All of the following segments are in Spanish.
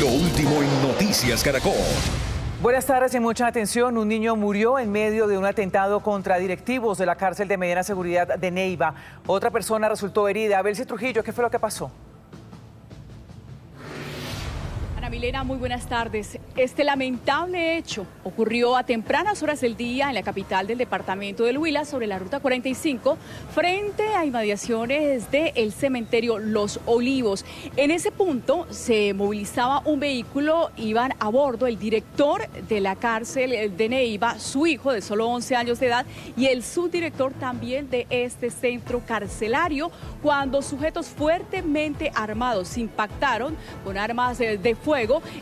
Lo último en Noticias Caracol. Buenas tardes y mucha atención. Un niño murió en medio de un atentado contra directivos de la cárcel de mediana seguridad de Neiva. Otra persona resultó herida. Belsi Trujillo, ¿qué fue lo que pasó? Ana Milena, muy buenas tardes. Este lamentable hecho ocurrió a tempranas horas del día en la capital del departamento del Huila, sobre la ruta 45, frente a inmediaciones del cementerio Los Olivos. En ese punto se movilizaba un vehículo, iban a bordo el director de la cárcel de Neiva, su hijo de solo 11 años de edad y el subdirector también de este centro carcelario, cuando sujetos fuertemente armados impactaron con armas de fuego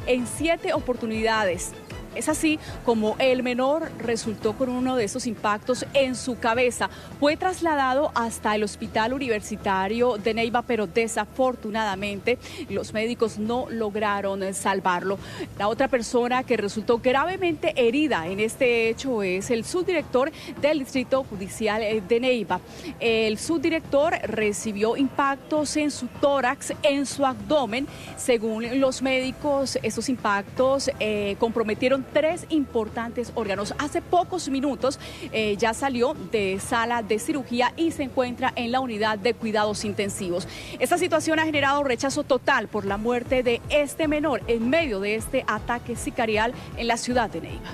en 7 oportunidades. Es así como el menor resultó con uno de esos impactos en su cabeza. Fue trasladado hasta el hospital universitario de Neiva, pero desafortunadamente los médicos no lograron salvarlo. La otra persona que resultó gravemente herida en este hecho es el subdirector del Distrito Judicial de Neiva. El subdirector recibió impactos en su tórax, en su abdomen. Según los médicos, esos impactos comprometieron 3 importantes órganos. Hace pocos minutos ya salió de sala de cirugía y se encuentra en la unidad de cuidados intensivos. Esta situación ha generado rechazo total por la muerte de este menor en medio de este ataque sicarial en la ciudad de Neiva.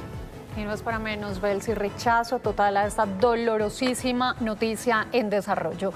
Y no es para menos, Belsi, rechazo total a esta dolorosísima noticia en desarrollo.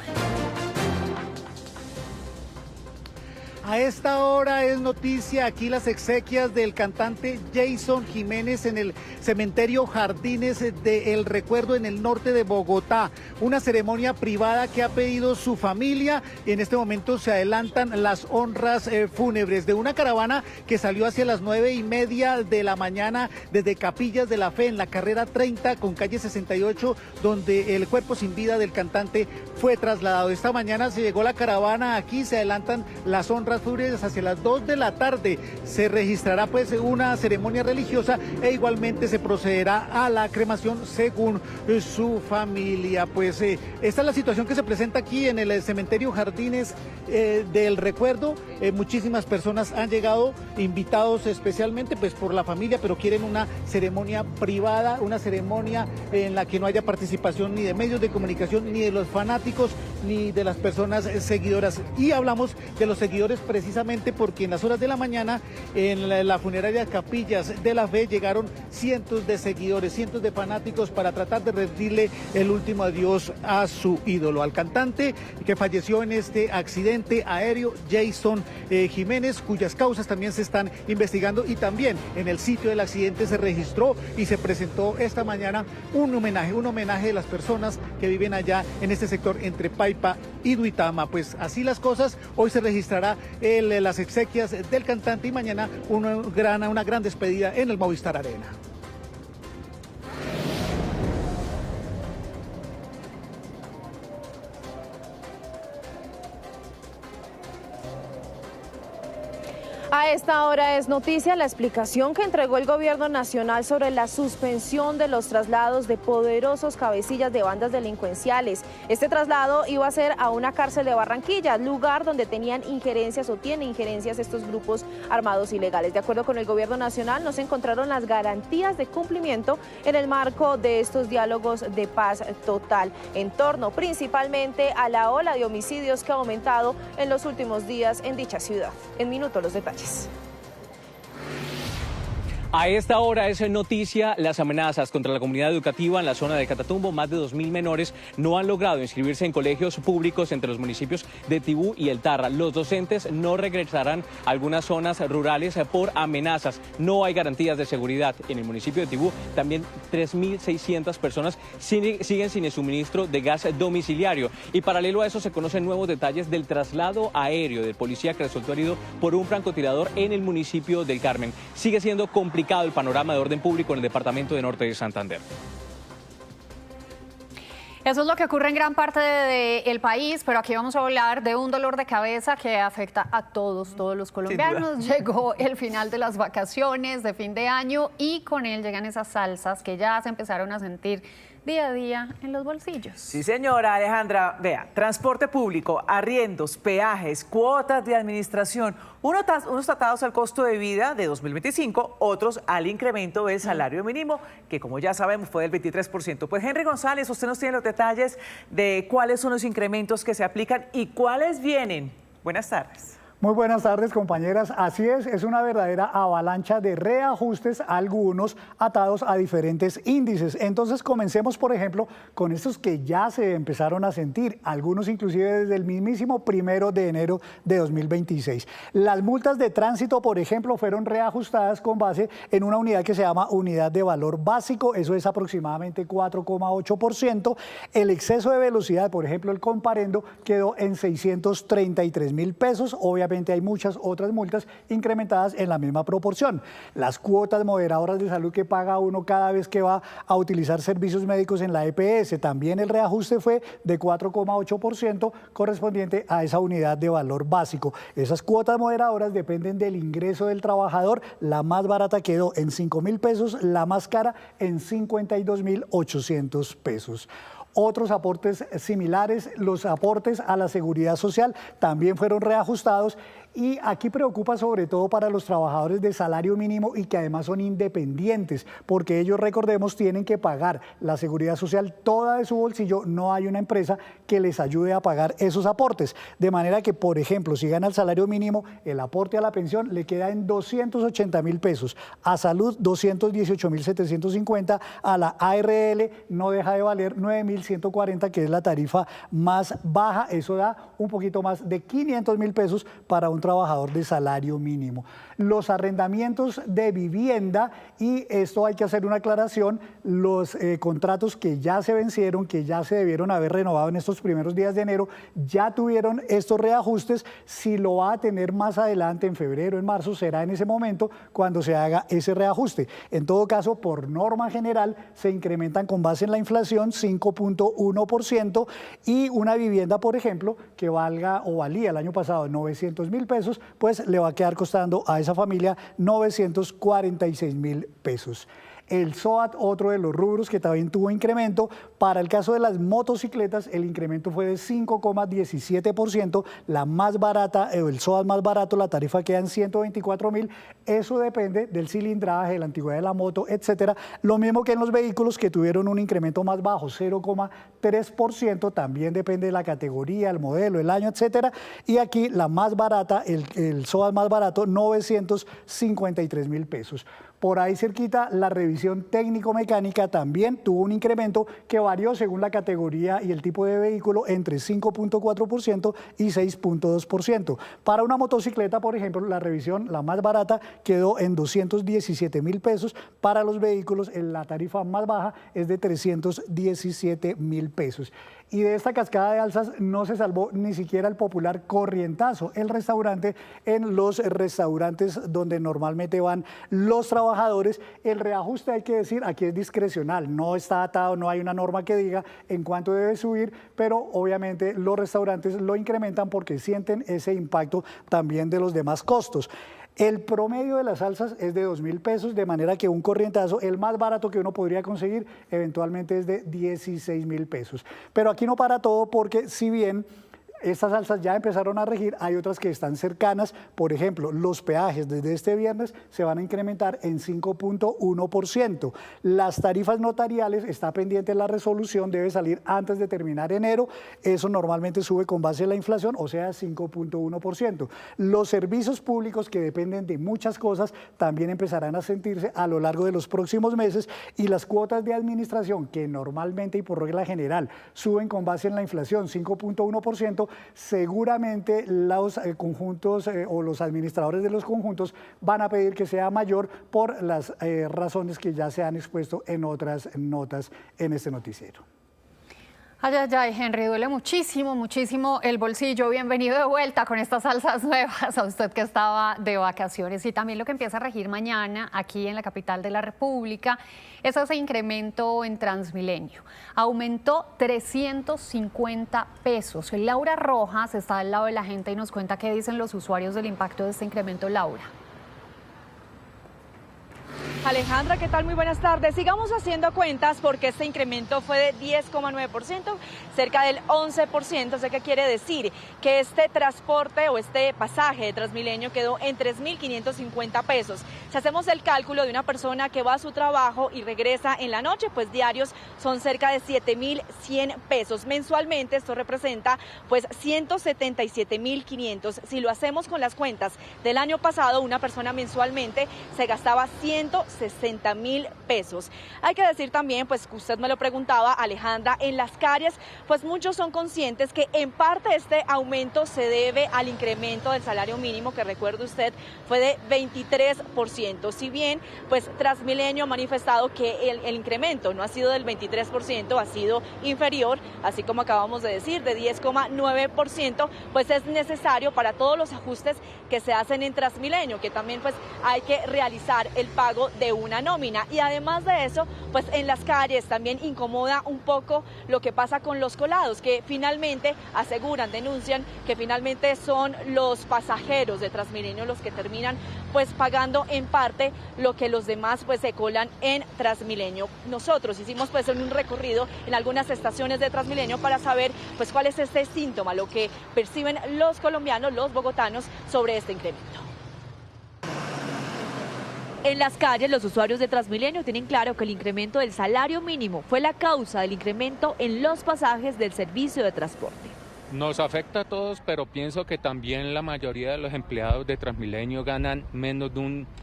A esta hora es noticia aquí las exequias del cantante Jason Jiménez en el cementerio Jardines del Recuerdo en el norte de Bogotá. Una ceremonia privada que ha pedido su familia. En este momento se adelantan las honras fúnebres de una caravana que salió hacia las 9:30 de la mañana desde Capillas de la Fe en la carrera 30 con calle 68, donde el cuerpo sin vida del cantante fue trasladado. Esta mañana se llegó la caravana aquí, se adelantan las honras fúnebres hacia las 2 de la tarde. Se registrará pues una ceremonia religiosa e igualmente se procederá a la cremación según su familia. Pues esta es la situación que se presenta aquí en el cementerio Jardines del Recuerdo. Muchísimas personas han llegado, invitados especialmente pues por la familia, pero quieren una ceremonia privada, una ceremonia en la que no haya participación ni de medios de comunicación, ni de los fanáticos, ni de las personas seguidoras. Y hablamos de los seguidores precisamente porque en las horas de la mañana en la funeraria Capillas de la Fe llegaron cientos de seguidores, cientos de fanáticos para tratar de rendirle el último adiós a su ídolo, al cantante que falleció en este accidente aéreo, Jason Jiménez, cuyas causas también se están investigando, y también en el sitio del accidente se registró y se presentó esta mañana un homenaje de las personas que viven allá en este sector entre Paipa y Duitama. Pues así las cosas, hoy se registrará las exequias del cantante y mañana una gran despedida en el Movistar Arena. A esta hora es noticia la explicación que entregó el gobierno nacional sobre la suspensión de los traslados de poderosos cabecillas de bandas delincuenciales. Este traslado iba a ser a una cárcel de Barranquilla, lugar donde tenían injerencias o tienen injerencias estos grupos armados ilegales. De acuerdo con el gobierno nacional, no se encontraron las garantías de cumplimiento en el marco de estos diálogos de paz total, en torno principalmente a la ola de homicidios que ha aumentado en los últimos días en dicha ciudad. En minutos los detalles. A esta hora es noticia las amenazas contra la comunidad educativa en la zona de Catatumbo. Más de 2.000 menores no han logrado inscribirse en colegios públicos entre los municipios de Tibú y El Tarra. Los docentes no regresarán a algunas zonas rurales por amenazas. No hay garantías de seguridad. En el municipio de Tibú también 3.600 personas siguen sin el suministro de gas domiciliario. Y paralelo a eso se conocen nuevos detalles del traslado aéreo del policía que resultó herido por un francotirador en el municipio del Carmen. Sigue siendo complicado el panorama de orden público en el departamento de Norte de Santander. Eso es lo que ocurre en gran parte del país, pero aquí vamos a hablar de un dolor de cabeza que afecta a todos los colombianos. Llegó el final de las vacaciones de fin de año y con él llegan esas salsas que ya se empezaron a sentir día a día en los bolsillos. Sí, señora Alejandra, vea, transporte público, arriendos, peajes, cuotas de administración, unos tratados al costo de vida de 2025, otros al incremento del salario mínimo, que como ya sabemos fue del 23%. Pues Henry González, usted nos tiene los detalles de cuáles son los incrementos que se aplican y cuáles vienen. Buenas tardes. Muy buenas tardes, compañeras. Así es una verdadera avalancha de reajustes, algunos atados a diferentes índices. Entonces comencemos, por ejemplo, con estos que ya se empezaron a sentir, algunos inclusive desde el mismísimo 1 de enero de 2026. Las multas de tránsito, por ejemplo, fueron reajustadas con base en una unidad que se llama unidad de valor básico, eso es aproximadamente 4,8%. El exceso de velocidad, por ejemplo, el comparendo, quedó en 633.000 pesos, obviamente hay muchas otras multas incrementadas en la misma proporción. Las cuotas moderadoras de salud que paga uno cada vez que va a utilizar servicios médicos en la EPS, también el reajuste fue de 4,8% correspondiente a esa unidad de valor básico. Esas cuotas moderadoras dependen del ingreso del trabajador. La más barata quedó en 5.000 pesos, la más cara en 52.800 pesos. Otros aportes similares, los aportes a la seguridad social, también fueron reajustados. Y aquí preocupa sobre todo para los trabajadores de salario mínimo y que además son independientes, porque ellos, recordemos, tienen que pagar la seguridad social toda de su bolsillo, no hay una empresa que les ayude a pagar esos aportes. De manera que, por ejemplo, si gana el salario mínimo, el aporte a la pensión le queda en 280.000 pesos, a salud 218.750, a la ARL no deja de valer 9.140, que es la tarifa más baja, eso da un poquito más de 500.000 pesos para un trabajador de salario mínimo. Los arrendamientos de vivienda, y esto hay que hacer una aclaración, los contratos que ya se vencieron, que ya se debieron haber renovado en estos primeros días de enero, ya tuvieron estos reajustes. Si lo va a tener más adelante, en febrero, en marzo, será en ese momento cuando se haga ese reajuste. En todo caso, por norma general, se incrementan con base en la inflación 5,1%, y una vivienda, por ejemplo, que valga o valía el año pasado 900.000 pesos, pues le va a quedar costando a esa familia 946.000 pesos. El SOAT, otro de los rubros que también tuvo incremento. Para el caso de las motocicletas, el incremento fue de 5,17%, la más barata, el SOAT más barato, la tarifa queda en 124.000, eso depende del cilindraje, de la antigüedad de la moto, etcétera. Lo mismo que en los vehículos, que tuvieron un incremento más bajo, 0,3%, también depende de la categoría, el modelo, el año, etcétera. Y aquí la más barata, el SOAT más barato, 953.000 pesos. Por ahí cerquita, la revisión técnico-mecánica también tuvo un incremento que varió según la categoría y el tipo de vehículo entre 5,4% y 6,2%. Para una motocicleta, por ejemplo, la revisión, la más barata, quedó en 217.000 pesos. Para los vehículos, la tarifa más baja es de 317.000 pesos. Y de esta cascada de alzas no se salvó ni siquiera el popular corrientazo, el restaurante. En los restaurantes donde normalmente van los trabajadores, el reajuste, hay que decir, aquí es discrecional, no está atado, no hay una norma que diga en cuánto debe subir, pero obviamente los restaurantes lo incrementan porque sienten ese impacto también de los demás costos. El promedio de las alzas es de 2.000 pesos, de manera que un corrientazo, el más barato que uno podría conseguir, eventualmente es de 16.000 pesos. Pero aquí no para todo, porque si bien estas alzas ya empezaron a regir, hay otras que están cercanas. Por ejemplo, los peajes desde este viernes se van a incrementar en 5,1%. Las tarifas notariales, está pendiente la resolución, debe salir antes de terminar enero. Eso normalmente sube con base en la inflación, o sea, 5,1%. Los servicios públicos, que dependen de muchas cosas, también empezarán a sentirse a lo largo de los próximos meses. Y las cuotas de administración, que normalmente y por regla general suben con base en la inflación, 5,1%, seguramente los conjuntos o los administradores de los conjuntos van a pedir que sea mayor por las razones que ya se han expuesto en otras notas en este noticiero. Ay, ay, ay, Henry, duele muchísimo, muchísimo el bolsillo. Bienvenido de vuelta con estas salsas nuevas a usted que estaba de vacaciones. Y también lo que empieza a regir mañana aquí en la capital de la República es ese incremento en Transmilenio. Aumentó 350 pesos. Laura Rojas está al lado de la gente y nos cuenta qué dicen los usuarios del impacto de este incremento. Laura. Alejandra, ¿qué tal? Muy buenas tardes. Sigamos haciendo cuentas porque este incremento fue de 10,9%, cerca del 11%. ¿Eso qué quiere decir? Que este transporte o este pasaje de Transmilenio quedó en 3.550 pesos. Si hacemos el cálculo de una persona que va a su trabajo y regresa en la noche, pues diarios son cerca de 7.100 pesos. Mensualmente esto representa pues 177.500. Si lo hacemos con las cuentas del año pasado, una persona mensualmente se gastaba 160.000 pesos. Hay que decir también, pues que usted me lo preguntaba, Alejandra, en las calles, pues muchos son conscientes que en parte este aumento se debe al incremento del salario mínimo, que recuerde usted fue de 23%. Si bien, pues Transmilenio ha manifestado que el incremento no ha sido del 23%, ha sido inferior, así como acabamos de decir, de 10,9%, pues es necesario para todos los ajustes que se hacen en Transmilenio, que también pues hay que realizar el pago de una nómina. Y además de eso, pues en las calles también incomoda un poco lo que pasa con los colados, que finalmente aseguran, denuncian que finalmente son los pasajeros de Transmilenio los que terminan pues pagando en parte lo que los demás pues se colan en Transmilenio. Nosotros hicimos pues un recorrido en algunas estaciones de Transmilenio para saber pues cuál es este síntoma, lo que perciben los colombianos, los bogotanos sobre este incremento. En las calles, los usuarios de Transmilenio tienen claro que el incremento del salario mínimo fue la causa del incremento en los pasajes del servicio de transporte. Nos afecta a todos, pero pienso que también la mayoría de los empleados de Transmilenio ganan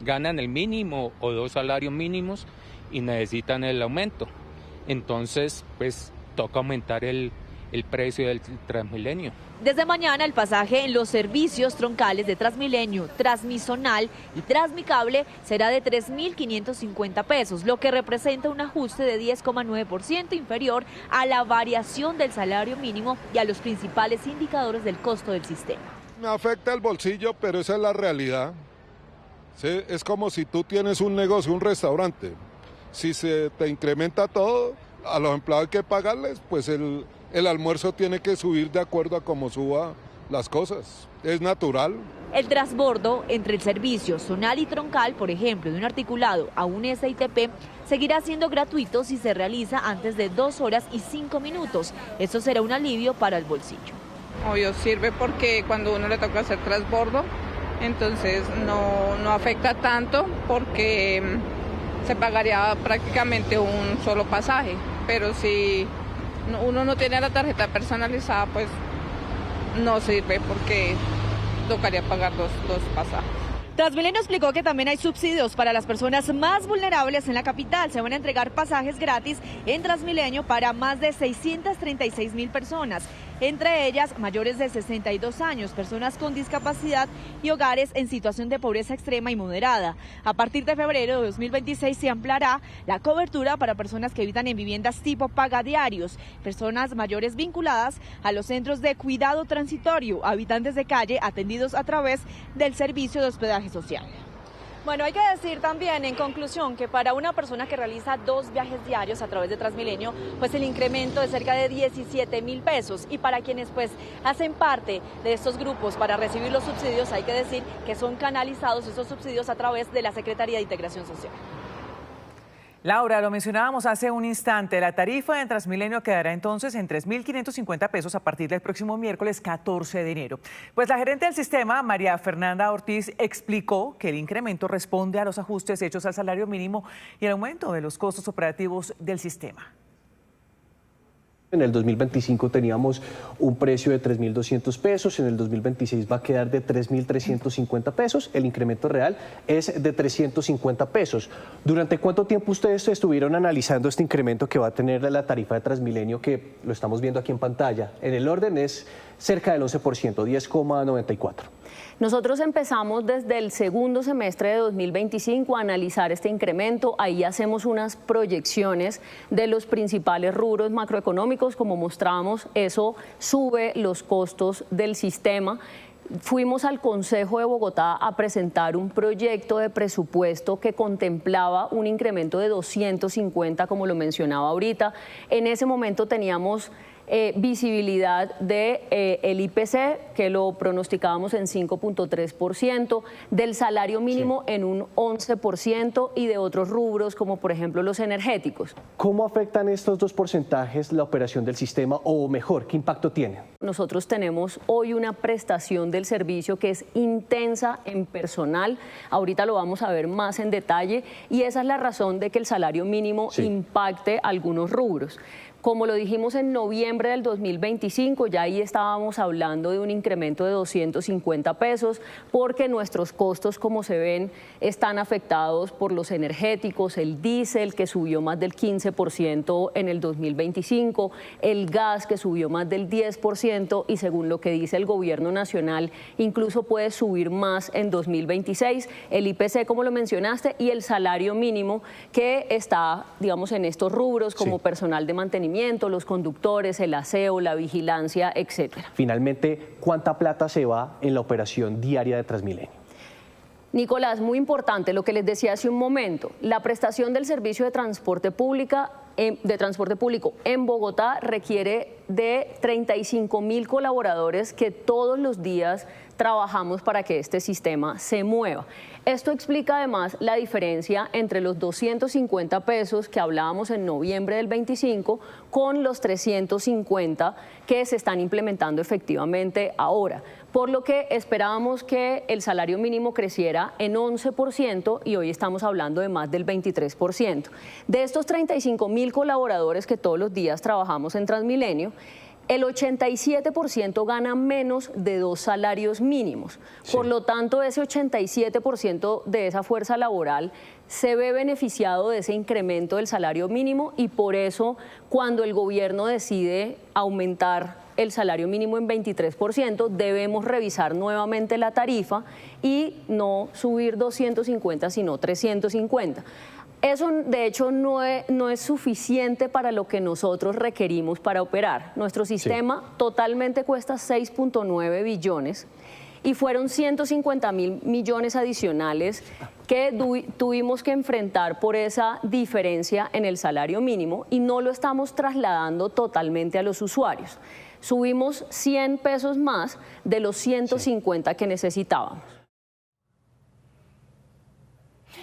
ganan el mínimo o 2 salarios mínimos y necesitan el aumento. Entonces, pues toca aumentar el precio del Transmilenio. Desde mañana el pasaje en los servicios troncales de Transmilenio, Transmisonal y Transmicable será de 3.550 pesos, lo que representa un ajuste de 10,9% inferior a la variación del salario mínimo y a los principales indicadores del costo del sistema. Me afecta el bolsillo, pero esa es la realidad. ¿Sí? Es como si tú tienes un negocio, un restaurante. Si se te incrementa todo, a los empleados hay que pagarles, pues el almuerzo tiene que subir de acuerdo a cómo suba las cosas. Es natural. El transbordo entre el servicio zonal y troncal, por ejemplo, de un articulado a un SITP, seguirá siendo gratuito si se realiza antes de 2 horas y 5 minutos. Esto será un alivio para el bolsillo. Obvio, sirve porque cuando uno le toca hacer transbordo, entonces no afecta tanto porque se pagaría prácticamente un solo pasaje, pero si uno no tiene la tarjeta personalizada, pues no sirve porque tocaría pagar dos pasajes. Transmilenio explicó que también hay subsidios para las personas más vulnerables en la capital. Se van a entregar pasajes gratis en Transmilenio para más de 636.000 personas, entre ellas mayores de 62 años, personas con discapacidad y hogares en situación de pobreza extrema y moderada. A partir de febrero de 2026 se ampliará la cobertura para personas que habitan en viviendas tipo pagadiarios, personas mayores vinculadas a los centros de cuidado transitorio, habitantes de calle atendidos a través del servicio de hospedaje social. Bueno, hay que decir también en conclusión que para una persona que realiza 2 viajes diarios a través de Transmilenio, pues el incremento es cerca de 17.000 pesos, y para quienes pues hacen parte de estos grupos para recibir los subsidios, hay que decir que son canalizados esos subsidios a través de la Secretaría de Integración Social. Laura, lo mencionábamos hace un instante, la tarifa en Transmilenio quedará entonces en 3.550 pesos a partir del próximo miércoles 14 de enero. Pues la gerente del sistema, María Fernanda Ortiz, explicó que el incremento responde a los ajustes hechos al salario mínimo y el aumento de los costos operativos del sistema. En el 2025 teníamos un precio de 3.200 pesos, en el 2026 va a quedar de 3.350 pesos, el incremento real es de 350 pesos. ¿Durante cuánto tiempo ustedes estuvieron analizando este incremento que va a tener la tarifa de Transmilenio, que lo estamos viendo aquí en pantalla? En el orden es cerca del 11%, 10,94%. Nosotros empezamos desde el segundo semestre de 2025 a analizar este incremento. Ahí hacemos unas proyecciones de los principales rubros macroeconómicos. Como mostramos, eso sube los costos del sistema. Fuimos al Consejo de Bogotá a presentar un proyecto de presupuesto que contemplaba un incremento de 250, como lo mencionaba ahorita. En ese momento teníamos visibilidad de el IPC, que lo pronosticábamos en 5.3%, del salario mínimo en un 11% y de otros rubros como por ejemplo los energéticos. ¿Cómo afectan estos dos porcentajes la operación del sistema o mejor, qué impacto tiene? Nosotros tenemos hoy una prestación del servicio que es intensa en personal, ahorita lo vamos a ver más en detalle y esa es la razón de que el salario mínimo impacte algunos rubros. Como lo dijimos en noviembre del 2025, ya ahí estábamos hablando de un incremento de 250 pesos porque nuestros costos, como se ven, están afectados por los energéticos, el diésel que subió más del 15% en el 2025, el gas que subió más del 10% y según lo que dice el gobierno nacional, incluso puede subir más en 2026, el IPC como lo mencionaste y el salario mínimo que está, digamos, en estos rubros como personal de mantenimiento, los conductores, el aseo, la vigilancia, etcétera. Finalmente, ¿cuánta plata se va en la operación diaria de Transmilenio? Nicolás, muy importante lo que les decía hace un momento, la prestación del servicio de transporte público en Bogotá requiere de 35.000 colaboradores que todos los días trabajamos para que este sistema se mueva. Esto explica además la diferencia entre los 250 pesos que hablábamos en noviembre del 25 con los 350 que se están implementando efectivamente ahora. Por lo que esperábamos que el salario mínimo creciera en 11% y hoy estamos hablando de más del 23%. De estos 35.000 colaboradores que todos los días trabajamos en Transmilenio, el 87% gana menos de 2 salarios mínimos. Por lo tanto, ese 87% de esa fuerza laboral se ve beneficiado de ese incremento del salario mínimo y por eso cuando el gobierno decide aumentar el salario mínimo en 23%, debemos revisar nuevamente la tarifa y no subir 250, sino 350. Eso, de hecho, no es suficiente para lo que nosotros requerimos para operar. Nuestro sistema totalmente cuesta 6.9 billones y fueron 150.000 millones adicionales que tuvimos que enfrentar por esa diferencia en el salario mínimo y no lo estamos trasladando totalmente a los usuarios. Subimos 100 pesos más de los 150 que necesitábamos.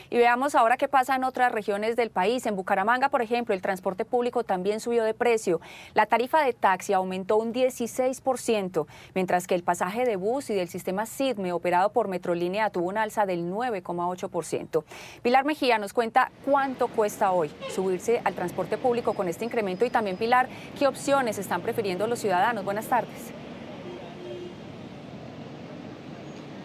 Y veamos ahora qué pasa en otras regiones del país. En Bucaramanga, por ejemplo, el transporte público también subió de precio. La tarifa de taxi aumentó un 16%, mientras que el pasaje de bus y del sistema SIDME operado por Metrolínea tuvo una alza del 9,8%. Pilar Mejía nos cuenta cuánto cuesta hoy subirse al transporte público con este incremento y también, Pilar, qué opciones están prefiriendo los ciudadanos. Buenas tardes.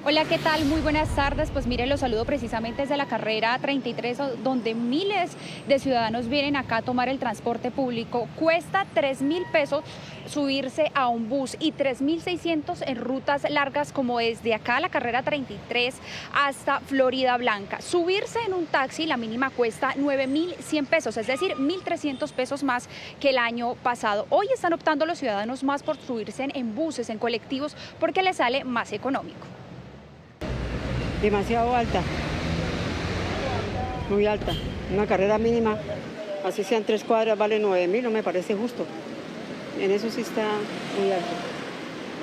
Hola, ¿qué tal? Muy buenas tardes. Pues mire, los saludo precisamente desde la carrera 33, donde miles de ciudadanos vienen acá a tomar el transporte público. Cuesta 3.000 pesos subirse a un bus y 3.600 en rutas largas como desde acá la carrera 33 hasta Florida Blanca. Subirse en un taxi, la mínima cuesta 9.100 pesos, es decir, 1.300 pesos más que el año pasado. Hoy están optando los ciudadanos más por subirse en buses, en colectivos, porque les sale más económico. Demasiado alta, muy alta. Una carrera mínima, así sean 3 cuadras, vale 9.000, no me parece justo. En eso sí está muy alto.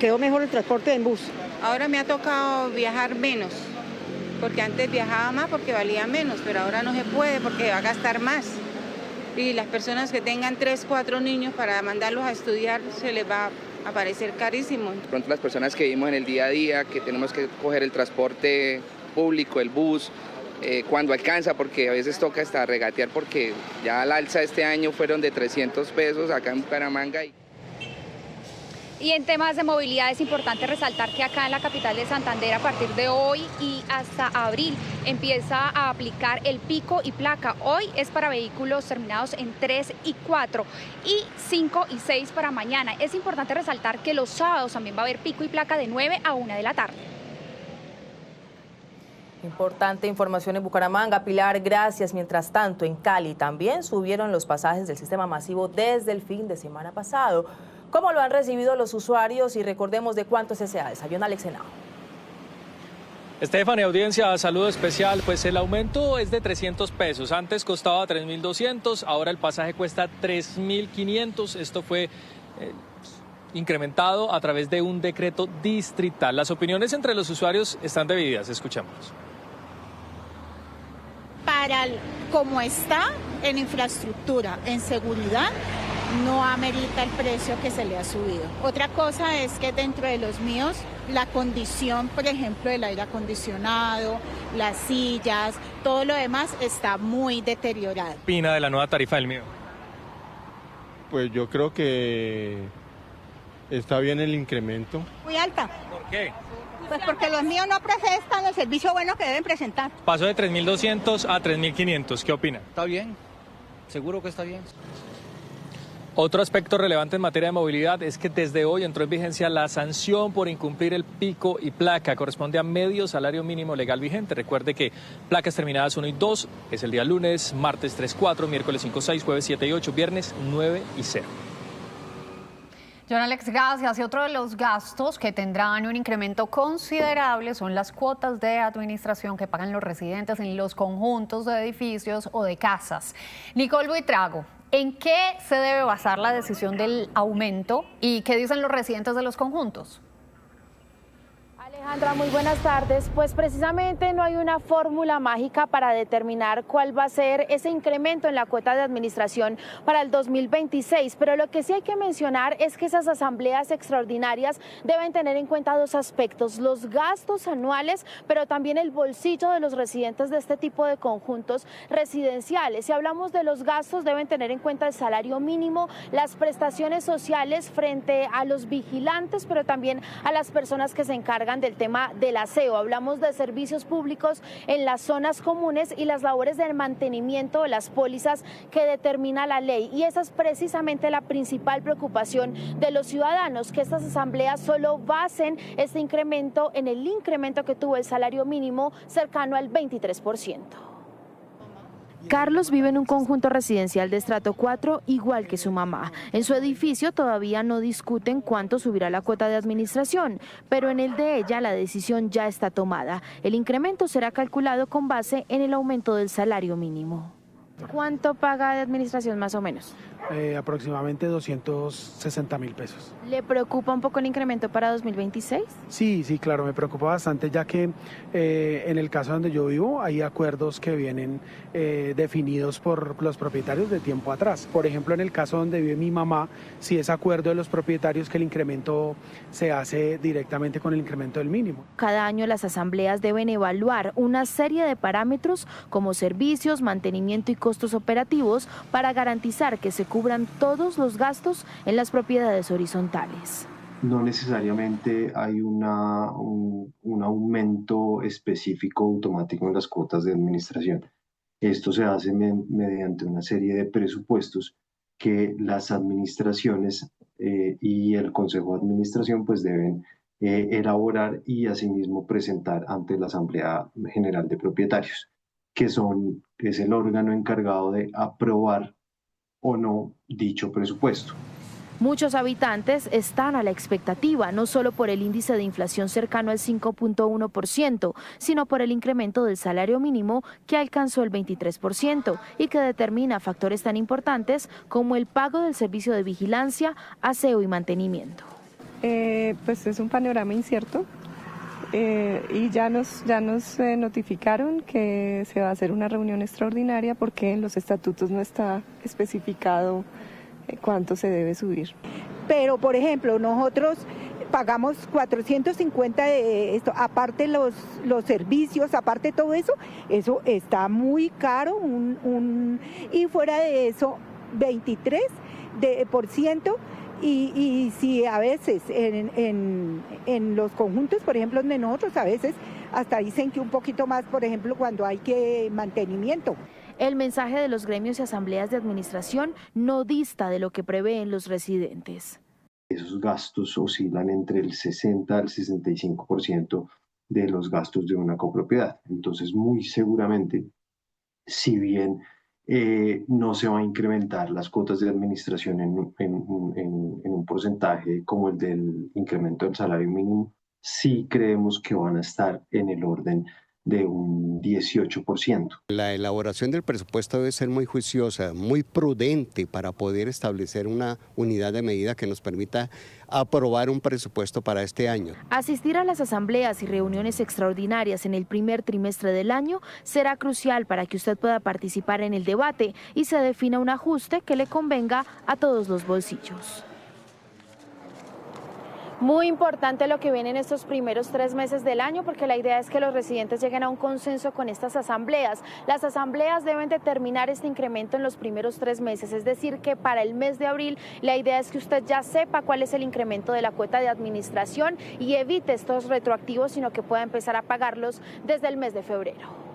Quedó mejor el transporte en bus. Ahora me ha tocado viajar menos, porque antes viajaba más porque valía menos, pero ahora no se puede porque va a gastar más. Y las personas que tengan 3, 4 niños para mandarlos a estudiar se les va a parecer carísimo. De pronto las personas que vivimos en el día a día, que tenemos que coger el transporte público, el bus, cuando alcanza, porque a veces toca hasta regatear, porque ya la alza este año fueron de 300 pesos acá en Bucaramanga. Y en temas de movilidad es importante resaltar que acá en la capital de Santander a partir de hoy y hasta abril empieza a aplicar el pico y placa. Hoy es para vehículos terminados en 3 y 4 y 5 y 6 para mañana. Es importante resaltar que los sábados también va a haber pico y placa de 9 a 1 de la tarde. Importante información en Bucaramanga. Pilar, gracias. Mientras tanto, en Cali también subieron los pasajes del sistema masivo desde el fin de semana pasado. ¿Cómo lo han recibido los usuarios? Y recordemos de cuánto es ese desayuno, Alex Henao. Estefania, audiencia, saludo especial. Pues el aumento es de 300 pesos. Antes costaba 3.200, ahora el pasaje cuesta 3.500. Esto fue incrementado a través de un decreto distrital. Las opiniones entre los usuarios están divididas. Escuchémoslos. Para como está en infraestructura, en seguridad, no amerita el precio que se le ha subido. Otra cosa es que dentro de los míos, la condición, por ejemplo, del aire acondicionado, las sillas, todo lo demás está muy deteriorado. ¿Qué opina de la nueva tarifa del mío? Pues yo creo que está bien el incremento. Muy alta. ¿Por qué? Pues porque los míos no presentan el servicio bueno que deben presentar. Pasó de 3.200 a 3.500. ¿Qué opina? Está bien, seguro que está bien. Otro aspecto relevante en materia de movilidad es que desde hoy entró en vigencia la sanción por incumplir el pico y placa. Corresponde a medio salario mínimo legal vigente. Recuerde que placas terminadas 1 y 2 es el día lunes, martes 3, 4, miércoles 5, 6, jueves 7 y 8, viernes 9 y 0. John Alex, gracias. Y otro de los gastos que tendrán un incremento considerable son las cuotas de administración que pagan los residentes en los conjuntos de edificios o de casas. Nicole Buitrago, ¿en qué se debe basar la decisión del aumento y qué dicen los residentes de los conjuntos? Alejandra, muy buenas tardes. Pues precisamente no hay una fórmula mágica para determinar cuál va a ser ese incremento en la cuota de administración para el 2026, pero lo que sí hay que mencionar es que esas asambleas extraordinarias deben tener en cuenta dos aspectos: los gastos anuales, pero también el bolsillo de los residentes de este tipo de conjuntos residenciales. Si hablamos de los gastos, deben tener en cuenta el salario mínimo, las prestaciones sociales frente a los vigilantes, pero también a las personas que se encargan del tema del aseo. Hablamos de servicios públicos en las zonas comunes y las labores del mantenimiento de las pólizas que determina la ley. Y esa es precisamente la principal preocupación de los ciudadanos, que estas asambleas solo basen este incremento en el incremento que tuvo el salario mínimo cercano al 23%. Carlos vive en un conjunto residencial de estrato 4, igual que su mamá. En su edificio todavía no discuten cuánto subirá la cuota de administración, pero en el de ella la decisión ya está tomada. El incremento será calculado con base en el aumento del salario mínimo. ¿Cuánto paga de administración más o menos? Aproximadamente 260.000 pesos. ¿Le preocupa un poco el incremento para 2026? Sí, claro, me preocupa bastante, ya que en el caso donde yo vivo hay acuerdos que vienen definidos por los propietarios de tiempo atrás. Por ejemplo, en el caso donde vive mi mamá, sí es acuerdo de los propietarios que el incremento se hace directamente con el incremento del mínimo. Cada año las asambleas deben evaluar una serie de parámetros como servicios, mantenimiento y costos operativos para garantizar que se cubran todos los gastos en las propiedades horizontales. No necesariamente hay un aumento específico automático en las cuotas de administración. Esto se hace mediante una serie de presupuestos que las administraciones y el Consejo de Administración pues deben elaborar y asimismo presentar ante la Asamblea General de Propietarios, que es el órgano encargado de aprobar o no dicho presupuesto. Muchos habitantes están a la expectativa, no solo por el índice de inflación cercano al 5.1%, sino por el incremento del salario mínimo que alcanzó el 23% y que determina factores tan importantes como el pago del servicio de vigilancia, aseo y mantenimiento. Pues es un panorama incierto. Y ya nos notificaron que se va a hacer una reunión extraordinaria porque en los estatutos no está especificado cuánto se debe subir. Pero, por ejemplo, nosotros pagamos 450 de esto, aparte los servicios, aparte todo eso está muy caro, y fuera de eso, 23%. Y si a veces en los conjuntos, por ejemplo, de nosotros, a veces hasta dicen que un poquito más, por ejemplo, cuando hay que mantenimiento. El mensaje de los gremios y asambleas de administración no dista de lo que prevén los residentes. Esos gastos oscilan entre el 60 al 65% de los gastos de una copropiedad. Entonces, muy seguramente, si bien no se va a incrementar las cuotas de administración en un porcentaje como el del incremento del salario mínimo, sí creemos que van a estar en el orden de un 18%. La elaboración del presupuesto debe ser muy juiciosa, muy prudente para poder establecer una unidad de medida que nos permita aprobar un presupuesto para este año. Asistir a las asambleas y reuniones extraordinarias en el primer trimestre del año será crucial para que usted pueda participar en el debate y se defina un ajuste que le convenga a todos los bolsillos. Muy importante lo que viene en estos primeros 3 meses del año, porque la idea es que los residentes lleguen a un consenso con estas asambleas. Las asambleas deben determinar este incremento en los primeros 3 meses, es decir, que para el mes de abril la idea es que usted ya sepa cuál es el incremento de la cuota de administración y evite estos retroactivos, sino que pueda empezar a pagarlos desde el mes de febrero.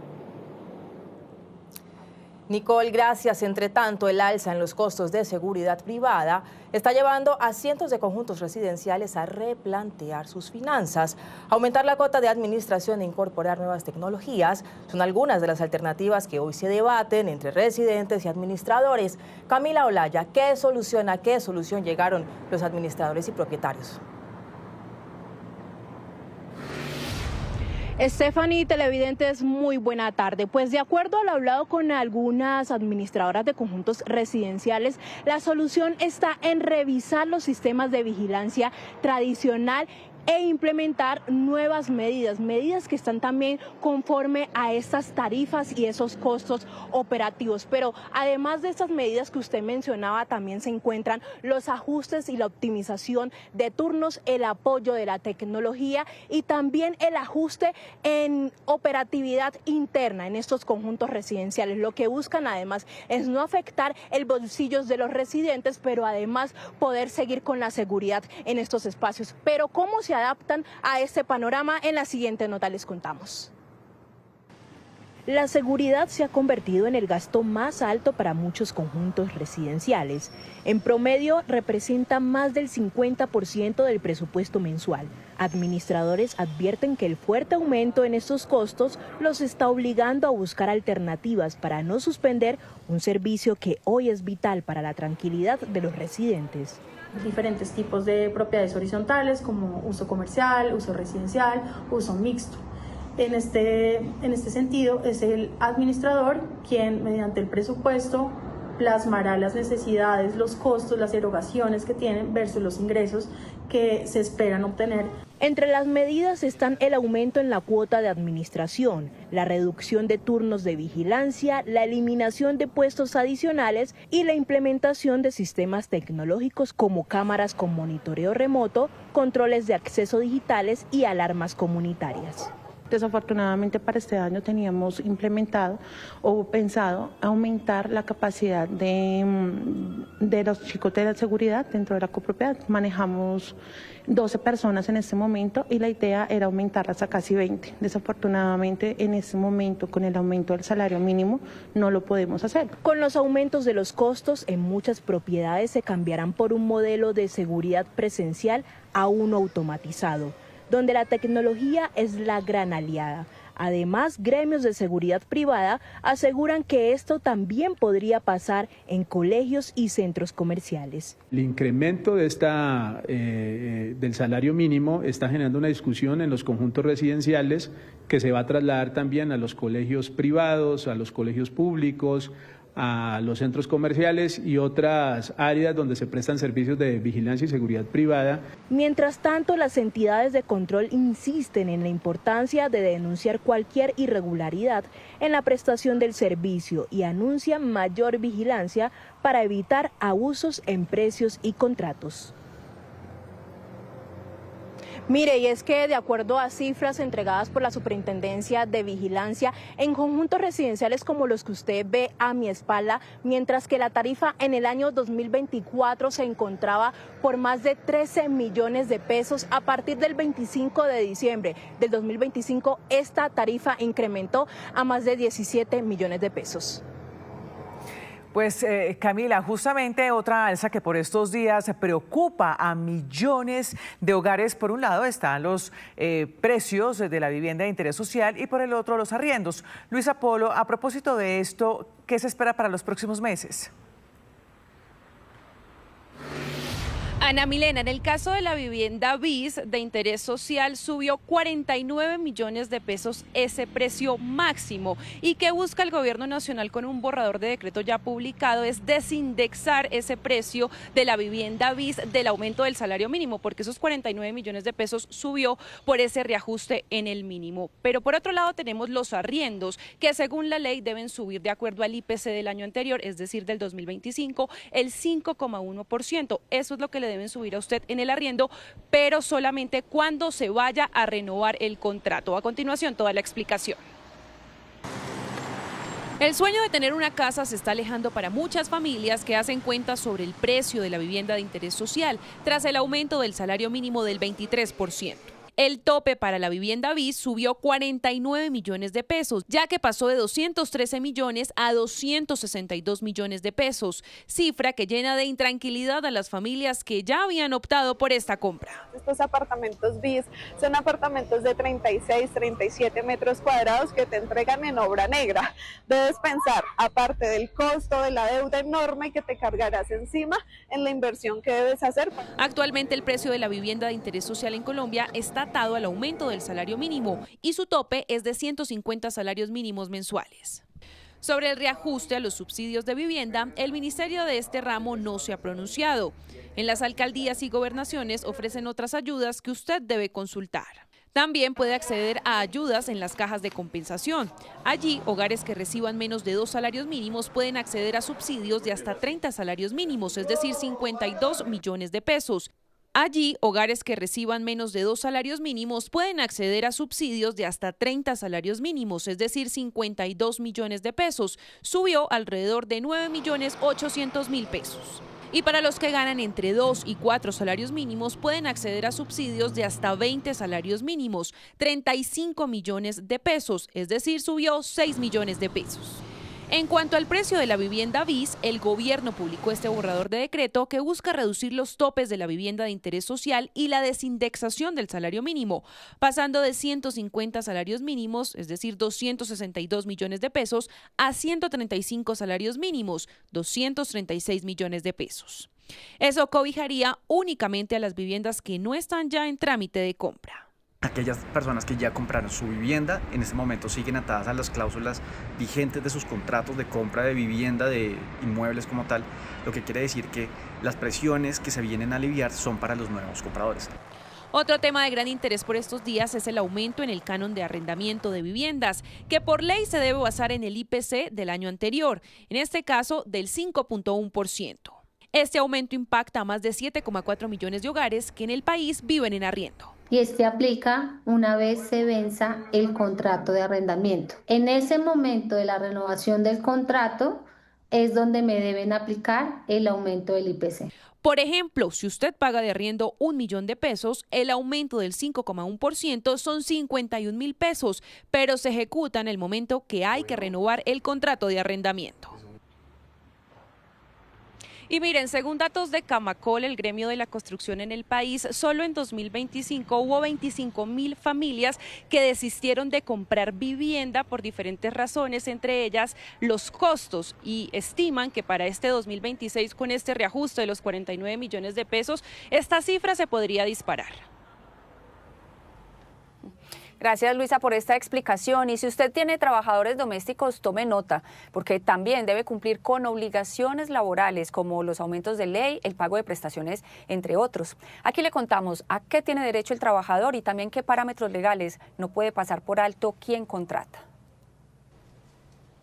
Nicole, gracias. Entre tanto, el alza en los costos de seguridad privada está llevando a cientos de conjuntos residenciales a replantear sus finanzas. Aumentar la cuota de administración e incorporar nuevas tecnologías son algunas de las alternativas que hoy se debaten entre residentes y administradores. Camila Olaya, ¿a qué solución llegaron los administradores y propietarios? Stephanie, televidentes, muy buena tarde. Pues de acuerdo al hablado con algunas administradoras de conjuntos residenciales, la solución está en revisar los sistemas de vigilancia tradicional e implementar nuevas medidas que están también conforme a estas tarifas y esos costos operativos. Pero además de estas medidas que usted mencionaba, también se encuentran los ajustes y la optimización de turnos, el apoyo de la tecnología y también el ajuste en operatividad interna en estos conjuntos residenciales. Lo que buscan además es no afectar el bolsillo de los residentes, pero además poder seguir con la seguridad en estos espacios. Pero ¿cómo se adaptan a este panorama? En la siguiente nota les contamos. La seguridad se ha convertido en el gasto más alto para muchos conjuntos residenciales. En promedio representa más del 50% del presupuesto mensual. Administradores advierten que el fuerte aumento en estos costos los está obligando a buscar alternativas para no suspender un servicio que hoy es vital para la tranquilidad de los residentes. Diferentes tipos de propiedades horizontales como uso comercial, uso residencial, uso mixto. En este sentido, es el administrador quien, mediante el presupuesto, plasmará las necesidades, los costos, las erogaciones que tienen versus los ingresos que se esperan obtener. Entre las medidas están el aumento en la cuota de administración, la reducción de turnos de vigilancia, la eliminación de puestos adicionales y la implementación de sistemas tecnológicos como cámaras con monitoreo remoto, controles de acceso digitales y alarmas comunitarias. Desafortunadamente para este año teníamos implementado o pensado aumentar la capacidad de los chicos de la seguridad dentro de la copropiedad. Manejamos 12 personas en este momento y la idea era aumentarlas a casi 20. Desafortunadamente en este momento con el aumento del salario mínimo no lo podemos hacer. Con los aumentos de los costos en muchas propiedades se cambiarán por un modelo de seguridad presencial a uno automatizado, donde la tecnología es la gran aliada. Además, gremios de seguridad privada aseguran que esto también podría pasar en colegios y centros comerciales. El incremento de del salario mínimo está generando una discusión en los conjuntos residenciales que se va a trasladar también a los colegios privados, a los colegios públicos, a los centros comerciales y otras áreas donde se prestan servicios de vigilancia y seguridad privada. Mientras tanto, las entidades de control insisten en la importancia de denunciar cualquier irregularidad en la prestación del servicio y anuncian mayor vigilancia para evitar abusos en precios y contratos. Mire, y es que de acuerdo a cifras entregadas por la Superintendencia de Vigilancia, en conjuntos residenciales como los que usted ve a mi espalda, mientras que la tarifa en el año 2024 se encontraba por más de 13 millones de pesos, a partir del 25 de diciembre del 2025, esta tarifa incrementó a más de 17 millones de pesos. Pues Camila, justamente otra alza que por estos días preocupa a millones de hogares. Por un lado están los precios de la vivienda de interés social y por el otro los arriendos. Luisa Polo, a propósito de esto, ¿qué se espera para los próximos meses? Ana Milena, en el caso de la vivienda BIS de interés social subió 49 millones de pesos ese precio máximo. ¿Y qué busca el gobierno nacional con un borrador de decreto ya publicado? Es desindexar ese precio de la vivienda BIS del aumento del salario mínimo, porque esos 49 millones de pesos subió por ese reajuste en el mínimo. Pero por otro lado tenemos los arriendos, que según la ley deben subir de acuerdo al IPC del año anterior, es decir, del 2025, el 5,1%. Eso es lo que le deben subir a usted en el arriendo, pero solamente cuando se vaya a renovar el contrato. A continuación, toda la explicación. El sueño de tener una casa se está alejando para muchas familias que hacen cuentas sobre el precio de la vivienda de interés social tras el aumento del salario mínimo del 23%. El tope para la vivienda BIS subió 49 millones de pesos, ya que pasó de 213 millones a 262 millones de pesos, cifra que llena de intranquilidad a las familias que ya habían optado por esta compra. Estos apartamentos BIS son apartamentos de 36, 37 metros cuadrados que te entregan en obra negra. Debes pensar, aparte del costo de la deuda enorme que te cargarás encima, en la inversión que debes hacer. Actualmente el precio de la vivienda de interés social en Colombia está atado al aumento del salario mínimo y su tope es de 150 salarios mínimos mensuales. Sobre el reajuste a los subsidios de vivienda, el ministerio de este ramo no se ha pronunciado. En las alcaldías y gobernaciones ofrecen otras ayudas que usted debe consultar. También puede acceder a ayudas en las cajas de compensación. Allí, hogares que reciban menos de 2 salarios mínimos pueden acceder a subsidios de hasta 30 salarios mínimos, es decir, 52 millones de pesos. Allí, hogares que reciban menos de 2 salarios mínimos pueden acceder a subsidios de hasta 30 salarios mínimos, es decir, 52 millones de pesos. Subió alrededor de 9.800.000 pesos. Y para los que ganan entre 2 y 4 salarios mínimos pueden acceder a subsidios de hasta 20 salarios mínimos, 35 millones de pesos, es decir, subió 6 millones de pesos. En cuanto al precio de la vivienda BIS, el gobierno publicó este borrador de decreto que busca reducir los topes de la vivienda de interés social y la desindexación del salario mínimo, pasando de 150 salarios mínimos, es decir, 262 millones de pesos, a 135 salarios mínimos, 236 millones de pesos. Eso cobijaría únicamente a las viviendas que no están ya en trámite de compra. Aquellas personas que ya compraron su vivienda en este momento siguen atadas a las cláusulas vigentes de sus contratos de compra de vivienda, de inmuebles como tal, lo que quiere decir que las presiones que se vienen a aliviar son para los nuevos compradores. Otro tema de gran interés por estos días es el aumento en el canon de arrendamiento de viviendas, que por ley se debe basar en el IPC del año anterior, en este caso del 5,1%. Este aumento impacta a más de 7,4 millones de hogares que en el país viven en arriendo. Y este aplica una vez se venza el contrato de arrendamiento. En ese momento de la renovación del contrato es donde me deben aplicar el aumento del IPC. Por ejemplo, si usted paga de arriendo 1 millón de pesos, el aumento del 5,1% son 51.000 pesos, pero se ejecuta en el momento que hay que renovar el contrato de arrendamiento. Y miren, según datos de Camacol, el gremio de la construcción en el país, solo en 2025 hubo 25.000 familias que desistieron de comprar vivienda por diferentes razones, entre ellas los costos, y estiman que para este 2026, con este reajuste de los 49 millones de pesos, esta cifra se podría disparar. Gracias, Luisa, por esta explicación. Y si usted tiene trabajadores domésticos, tome nota, porque también debe cumplir con obligaciones laborales como los aumentos de ley, el pago de prestaciones, entre otros. Aquí le contamos a qué tiene derecho el trabajador y también qué parámetros legales no puede pasar por alto quien contrata.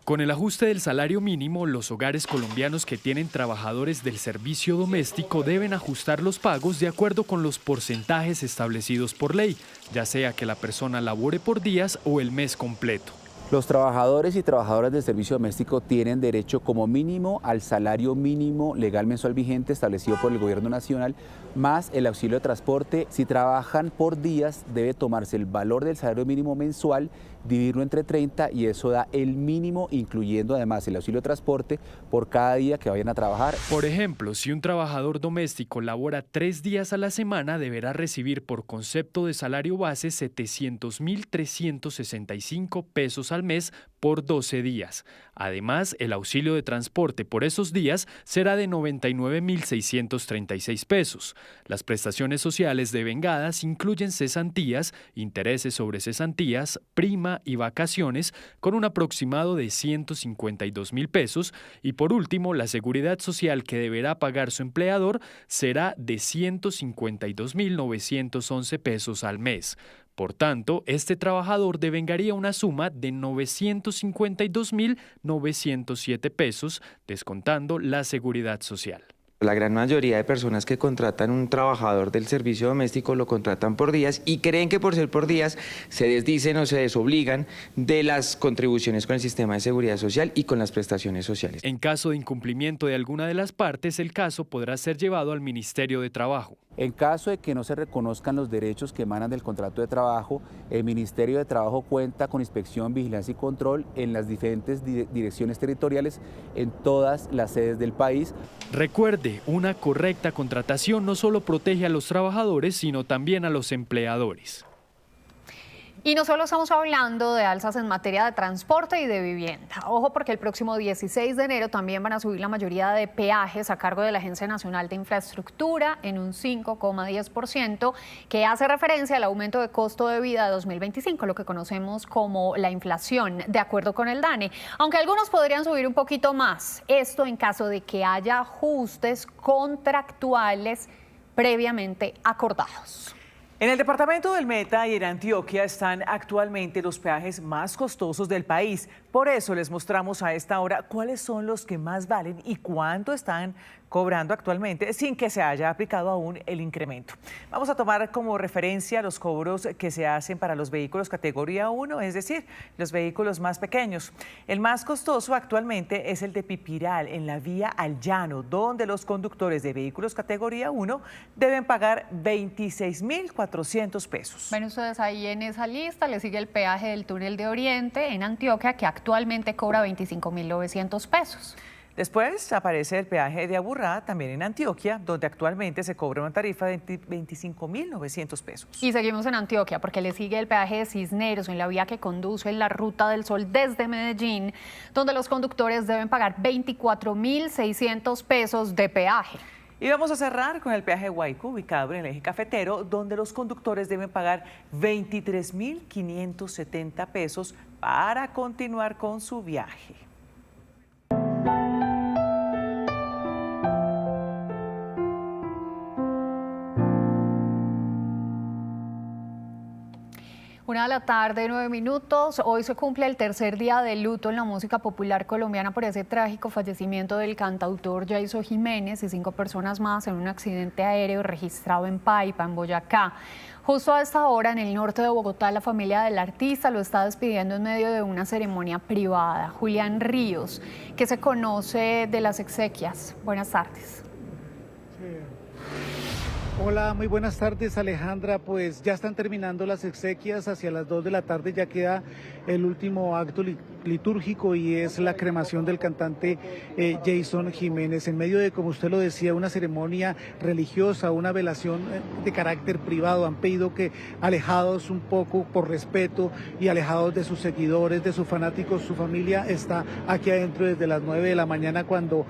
Con el ajuste del salario mínimo, los hogares colombianos que tienen trabajadores del servicio doméstico deben ajustar los pagos de acuerdo con los porcentajes establecidos por ley, ya sea que la persona labore por días o el mes completo. Los trabajadores y trabajadoras del servicio doméstico tienen derecho como mínimo al salario mínimo legal mensual vigente establecido por el Gobierno Nacional, más el auxilio de transporte. Si trabajan por días, debe tomarse el valor del salario mínimo mensual, dividirlo entre 30 y eso da el mínimo, incluyendo además el auxilio de transporte por cada día que vayan a trabajar. Por ejemplo, si un trabajador doméstico labora 3 días a la semana, deberá recibir por concepto de salario base 700.365 pesos al mes por 12 días. Además, el auxilio de transporte por esos días será de 99.636 pesos. Las prestaciones sociales devengadas incluyen cesantías, intereses sobre cesantías, prima y vacaciones con un aproximado de 152.000 pesos y por último, la seguridad social que deberá pagar su empleador será de 152.911 pesos al mes. Por tanto, este trabajador devengaría una suma de 952.907 pesos, descontando la seguridad social. La gran mayoría de personas que contratan un trabajador del servicio doméstico lo contratan por días y creen que por ser por días se desdicen o se desobligan de las contribuciones con el sistema de seguridad social y con las prestaciones sociales. En caso de incumplimiento de alguna de las partes, el caso podrá ser llevado al Ministerio de Trabajo. En caso de que no se reconozcan los derechos que emanan del contrato de trabajo, el Ministerio de Trabajo cuenta con inspección, vigilancia y control en las diferentes direcciones territoriales en todas las sedes del país. Recuerde, una correcta contratación no solo protege a los trabajadores, sino también a los empleadores. Y no solo estamos hablando de alzas en materia de transporte y de vivienda. Ojo, porque el próximo 16 de enero también van a subir la mayoría de peajes a cargo de la Agencia Nacional de Infraestructura en un 5,10%, que hace referencia al aumento de costo de vida de 2025, lo que conocemos como la inflación, de acuerdo con el DANE. Aunque algunos podrían subir un poquito más, esto en caso de que haya ajustes contractuales previamente acordados. En el departamento del Meta y en Antioquia están actualmente los peajes más costosos del país. Por eso les mostramos a esta hora cuáles son los que más valen y cuánto están cobrando actualmente sin que se haya aplicado aún el incremento. Vamos a tomar como referencia los cobros que se hacen para los vehículos categoría 1, es decir, los vehículos más pequeños. El más costoso actualmente es el de Pipiral, en la vía Al Llano, donde los conductores de vehículos categoría 1 deben pagar 26.400 pesos. Ven ustedes ahí en esa lista, le sigue el peaje del túnel de Oriente en Antioquia, que actualmente cobra 25.900 pesos. Después aparece el peaje de Aburrá, también en Antioquia, donde actualmente se cobra una tarifa de 25.900 pesos. Y seguimos en Antioquia porque le sigue el peaje de Cisneros, en la vía que conduce en la Ruta del Sol desde Medellín, donde los conductores deben pagar 24.600 pesos de peaje. Y vamos a cerrar con el peaje de Guaycú, ubicado en el eje cafetero, donde los conductores deben pagar 23.570 pesos para continuar con su viaje. Una de la tarde, 9 minutos. Hoy se cumple el tercer día de luto en la música popular colombiana por ese trágico fallecimiento del cantautor Jason Jiménez y 5 personas más en un accidente aéreo registrado en Paipa, en Boyacá. Justo a esta hora, en el norte de Bogotá, la familia del artista lo está despidiendo en medio de una ceremonia privada. Julián Ríos, ¿qué se conoce de las exequias? Buenas tardes. Hola, muy buenas tardes, Alejandra. Pues ya están terminando las exequias, hacia las 2 de la tarde ya queda el último acto litúrgico y es la cremación del cantante Jason Jiménez. En medio de, como usted lo decía, una ceremonia religiosa, una velación de carácter privado. Han pedido que alejados un poco por respeto y alejados de sus seguidores, de sus fanáticos, su familia está aquí adentro desde las 9 de la mañana cuando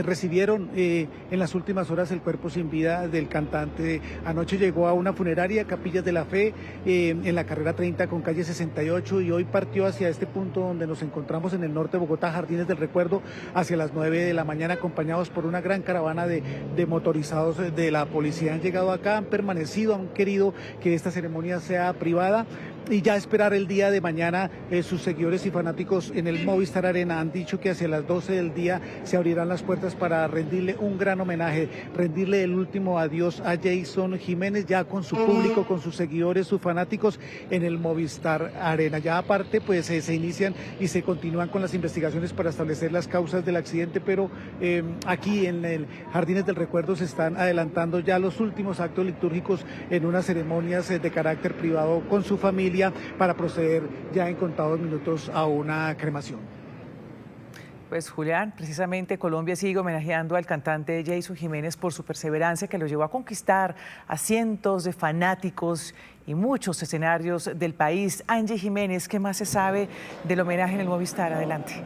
recibieron en las últimas horas el cuerpo sin vida del cantante. Anoche llegó a una funeraria, Capillas de la Fe, en la carrera 30 con calle 68 y hoy partió hacia este punto donde nos encontramos en el norte de Bogotá, Jardines del Recuerdo, hacia las 9 de la mañana, acompañados por una gran caravana de motorizados de la policía. Han llegado acá, han permanecido, han querido que esta ceremonia sea privada y ya esperar el día de mañana. Sus seguidores y fanáticos en el Movistar Arena han dicho que hacia las 12 del día se abrirán las puertas para rendirle un gran homenaje, rendirle el último adiós a Jason Jiménez, ya con su público, con sus seguidores, sus fanáticos en el Movistar Arena. Ya aparte pues se inician y se continúan con las investigaciones para establecer las causas del accidente, pero aquí en el Jardines del Recuerdo se están adelantando ya los últimos actos litúrgicos en unas ceremonias de carácter privado con su familia para proceder ya en contados minutos a una cremación. Pues Julián, precisamente Colombia sigue homenajeando al cantante Jason Jiménez por su perseverancia que lo llevó a conquistar a cientos de fanáticos y muchos escenarios del país. Angie Jiménez, ¿qué más se sabe del homenaje en el Movistar? Adelante.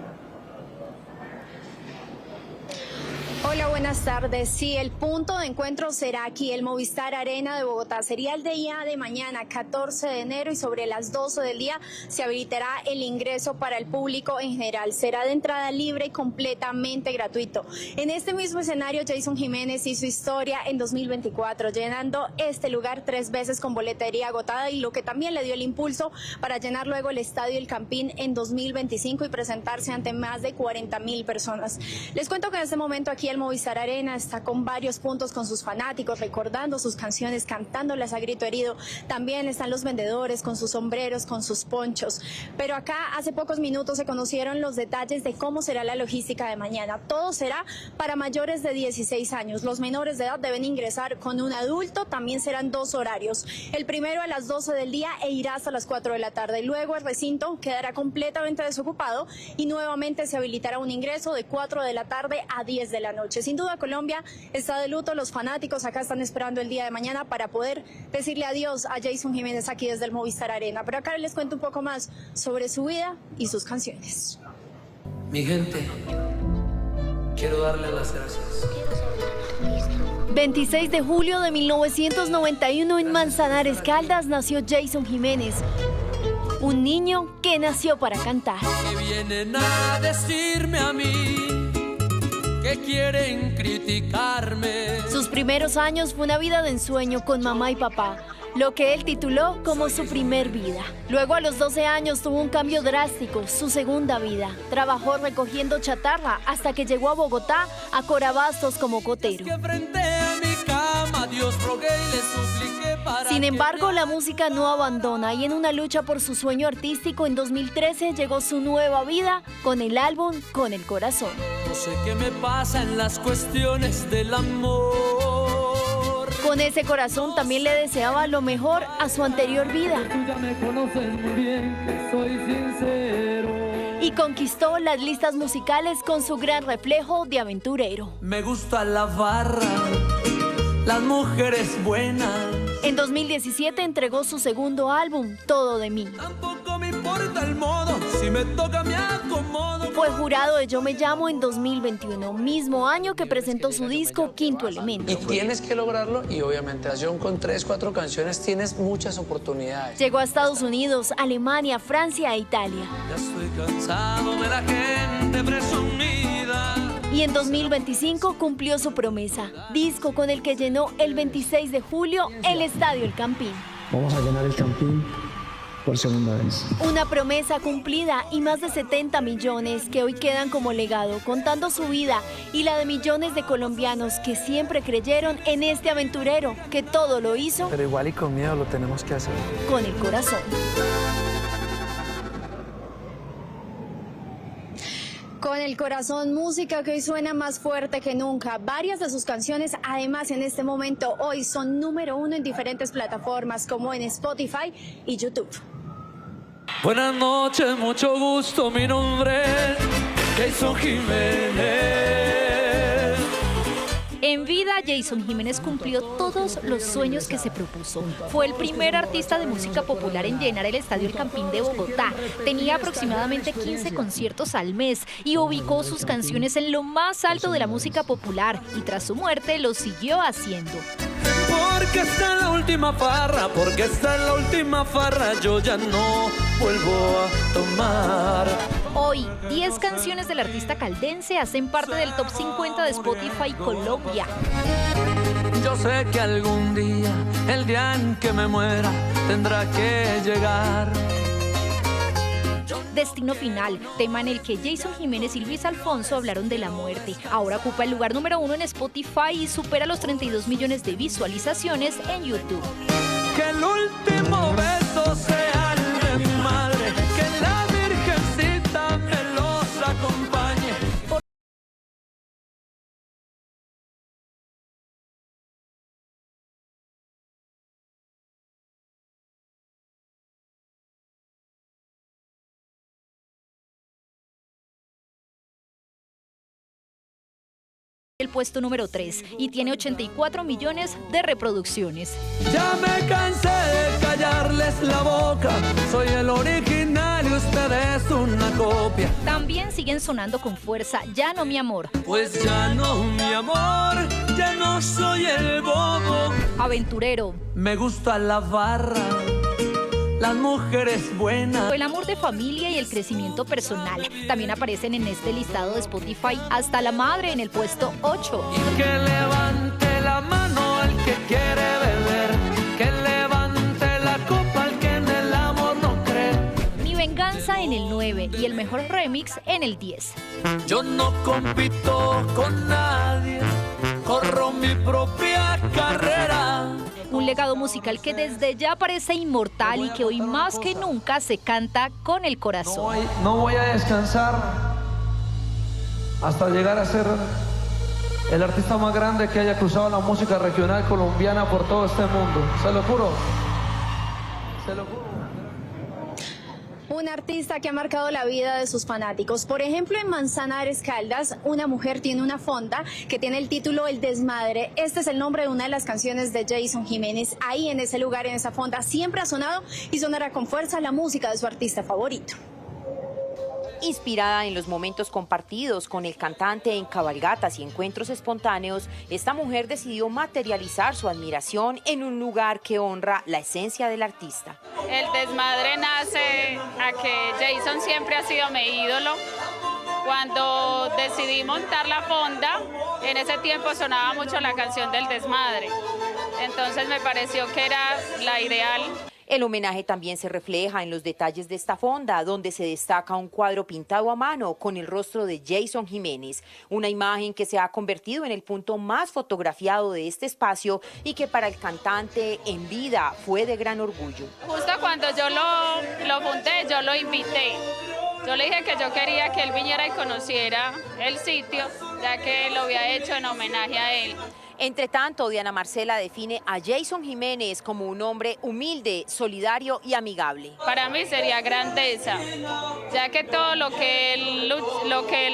Hola, buenas tardes. Sí, el punto de encuentro será aquí, el Movistar Arena de Bogotá. Sería el día de mañana, 14 de enero, y sobre las 12 del día se habilitará el ingreso para el público en general. Será de entrada libre y completamente gratuito. En este mismo escenario, Jason Jiménez hizo historia en 2024, llenando este lugar 3 veces con boletería agotada, y lo que también le dio el impulso para llenar luego el Estadio El Campín en 2025 y presentarse ante más de 40.000 personas. Les cuento que en este momento aquí el Movistar Arena está con varios puntos con sus fanáticos, recordando sus canciones, cantándolas a grito herido. También están los vendedores con sus sombreros, con sus ponchos. Pero acá hace pocos minutos se conocieron los detalles de cómo será la logística de mañana. Todo será para mayores de 16 años. Los menores de edad deben ingresar con un adulto. También serán 2 horarios. El primero a las 12 del día e irá hasta las 4 de la tarde. Luego el recinto quedará completamente desocupado y nuevamente se habilitará un ingreso de 4 de la tarde a 10 de la noche. Sin duda Colombia está de luto, los fanáticos acá están esperando el día de mañana para poder decirle adiós a Jason Jiménez aquí desde el Movistar Arena. Pero acá les cuento un poco más sobre su vida y sus canciones. Mi gente, quiero darle las gracias. 26 de julio de 1991 en Manzanares, Caldas, nació Jason Jiménez. Un niño que nació para cantar. Que vienen a decirme a mí que quieren criticarme. Sus primeros años fue una vida de ensueño con mamá y papá, lo que él tituló como su primer vida. Luego a los 12 años tuvo un cambio drástico, su segunda vida. Trabajó recogiendo chatarra hasta que llegó a Bogotá a Corabastos como cotero. Sin embargo, la música no abandona y en una lucha por su sueño artístico en 2013 llegó su nueva vida con el álbum Con el Corazón. No sé qué me pasa en las cuestiones del amor. Con ese corazón también le deseaba lo mejor a su anterior vida. Tú ya me conoces muy bien, que soy sincero. Y conquistó las listas musicales con su gran reflejo de aventurero. Me gusta la farra, las mujeres buenas. En 2017 entregó su segundo álbum, Todo de mí. Tampoco me importa el modo, si me toca me acomodo. Fue jurado de Yo me llamo en 2021, mismo año que presentó su disco Quinto Elemento. Y tienes que lograrlo y obviamente con 3, 4 canciones tienes muchas oportunidades. Llegó a Estados Unidos, Alemania, Francia e Italia. Ya estoy cansado de la gente presumida. Y en 2025 cumplió su promesa, disco con el que llenó el 26 de julio el Estadio El Campín. Vamos a llenar el Campín por segunda vez. Una promesa cumplida y más de 70 millones que hoy quedan como legado, contando su vida y la de millones de colombianos que siempre creyeron en este aventurero, que todo lo hizo. Pero igual y con miedo lo tenemos que hacer. Con el corazón. Con el corazón, música que hoy suena más fuerte que nunca. Varias de sus canciones, además, en este momento, hoy son número 1 en diferentes plataformas como en Spotify y YouTube. Buenas noches, mucho gusto, mi nombre es Jason Jiménez. En vida, Jason Jiménez cumplió todos los sueños que se propuso. Fue el primer artista de música popular en llenar el Estadio El Campín de Bogotá. Tenía aproximadamente 15 conciertos al mes y ubicó sus canciones en lo más alto de la música popular. Y tras su muerte, lo siguió haciendo. Porque está en la última farra, porque está en la última farra, yo ya no vuelvo a tomar. Hoy, 10 canciones del artista caldense hacen parte del top 50 de Spotify Colombia. Yo sé que algún día, el día en que me muera, tendrá que llegar. Destino Final, tema en el que Jason Jiménez y Luis Alfonso hablaron de la muerte. Ahora ocupa el lugar número 1 en Spotify y supera los 32 millones de visualizaciones en YouTube. Que el último beso sea el de mi madre, que la Virgencita me los acompañe. el puesto número 3 y tiene 84 millones de reproducciones. Ya me cansé de callarles la boca, soy el original y usted es una copia. También siguen sonando con fuerza Ya no mi amor. Pues ya no mi amor, ya no soy el bobo. Aventurero. Me gusta la barra, las mujeres buenas. El amor de familia y el crecimiento personal también aparecen en este listado de Spotify. Hasta la madre en el puesto 8. Y que levante la mano el que quiere beber, que levante la copa el que en el amor no cree. Mi venganza en el 9 y el mejor remix en el 10. Yo no compito con nadie, corro mi propia carrera. Un legado musical que desde ya parece inmortal y que hoy más que nunca se canta con el corazón. No voy a descansar hasta llegar a ser el artista más grande que haya cruzado la música regional colombiana por todo este mundo. Se lo juro. Se lo juro. Un artista que ha marcado la vida de sus fanáticos. Por ejemplo, en Manzanares, Caldas, una mujer tiene una fonda que tiene el título El Desmadre. Este es el nombre de una de las canciones de Jason Jiménez. Ahí en ese lugar, en esa fonda, siempre ha sonado y sonará con fuerza la música de su artista favorito. Inspirada en los momentos compartidos con el cantante en cabalgatas y encuentros espontáneos, esta mujer decidió materializar su admiración en un lugar que honra la esencia del artista. El desmadre nace a que Jason siempre ha sido mi ídolo. Cuando decidí montar la fonda, en ese tiempo sonaba mucho la canción del desmadre. Entonces me pareció que era la ideal. El homenaje también se refleja en los detalles de esta fonda, donde se destaca un cuadro pintado a mano con el rostro de Jason Jiménez, una imagen que se ha convertido en el punto más fotografiado de este espacio y que para el cantante en vida fue de gran orgullo. Justo cuando yo lo fundé, yo lo invité. Yo le dije que yo quería que él viniera y conociera el sitio, ya que lo había hecho en homenaje a él. Entre tanto, Diana Marcela define a Jason Jiménez como un hombre humilde, solidario y amigable. Para mí sería grandeza, ya que todo lo que él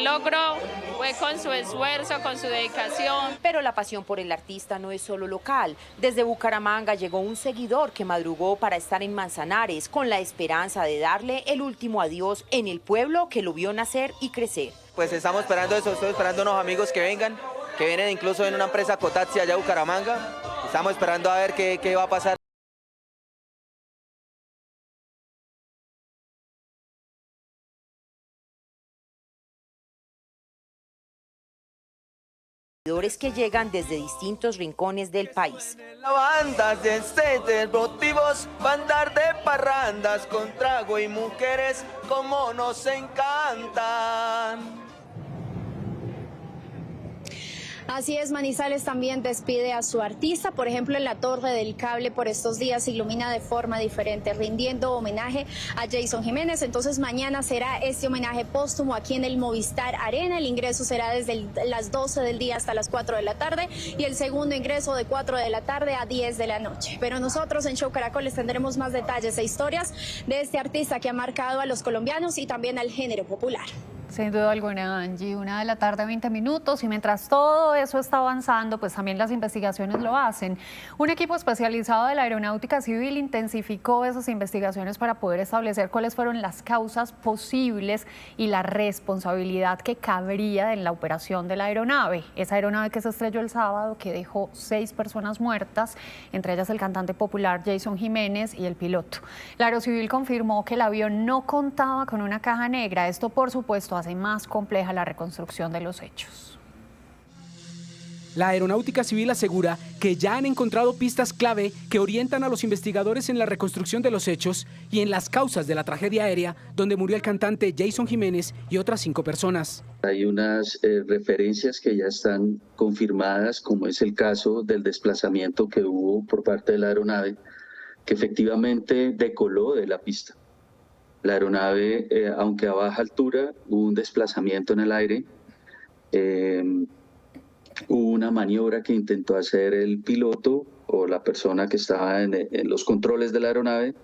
logró fue con su esfuerzo, con su dedicación. Pero la pasión por el artista no es solo local. Desde Bucaramanga llegó un seguidor que madrugó para estar en Manzanares con la esperanza de darle el último adiós en el pueblo que lo vio nacer y crecer. Pues estamos esperando eso, estoy esperando unos amigos que vengan, que vienen incluso en una empresa Cotaxi allá a Bucaramanga. Estamos esperando a ver qué va a pasar. Que llegan desde distintos rincones del país. Bandas de estetes motivos, bandar de parrandas con trago y mujeres como nos encantan. Así es, Manizales también despide a su artista. Por ejemplo, en la Torre del Cable por estos días se ilumina de forma diferente, rindiendo homenaje a Jason Jiménez. Entonces mañana será este homenaje póstumo aquí en el Movistar Arena. El ingreso será desde las 12 del día hasta las 4 de la tarde y el segundo ingreso de 4 de la tarde a 10 de la noche. Pero nosotros en Show Caracol les tendremos más detalles e historias de este artista que ha marcado a los colombianos y también al género popular. Sin duda alguna, Angie, 1 de la tarde, 20 minutos, y mientras todo eso está avanzando, pues también las investigaciones lo hacen. Un equipo especializado de la Aeronáutica Civil intensificó esas investigaciones para poder establecer cuáles fueron las causas posibles y la responsabilidad que cabría en la operación de la aeronave. Esa aeronave que se estrelló el sábado, que dejó 6 personas muertas, entre ellas el cantante popular Jason Jiménez y el piloto. La Aerocivil confirmó que el avión no contaba con una caja negra. Esto, por supuesto, hace más compleja la reconstrucción de los hechos. La Aeronáutica Civil asegura que ya han encontrado pistas clave que orientan a los investigadores en la reconstrucción de los hechos y en las causas de la tragedia aérea donde murió el cantante Jason Jiménez y otras 5 personas. Hay unas referencias que ya están confirmadas, como es el caso del desplazamiento que hubo por parte de la aeronave, que efectivamente decoló de la pista. La aeronave, aunque a baja altura, hubo un desplazamiento en el aire, hubo una maniobra que intentó hacer el piloto o la persona que estaba en los controles de la aeronave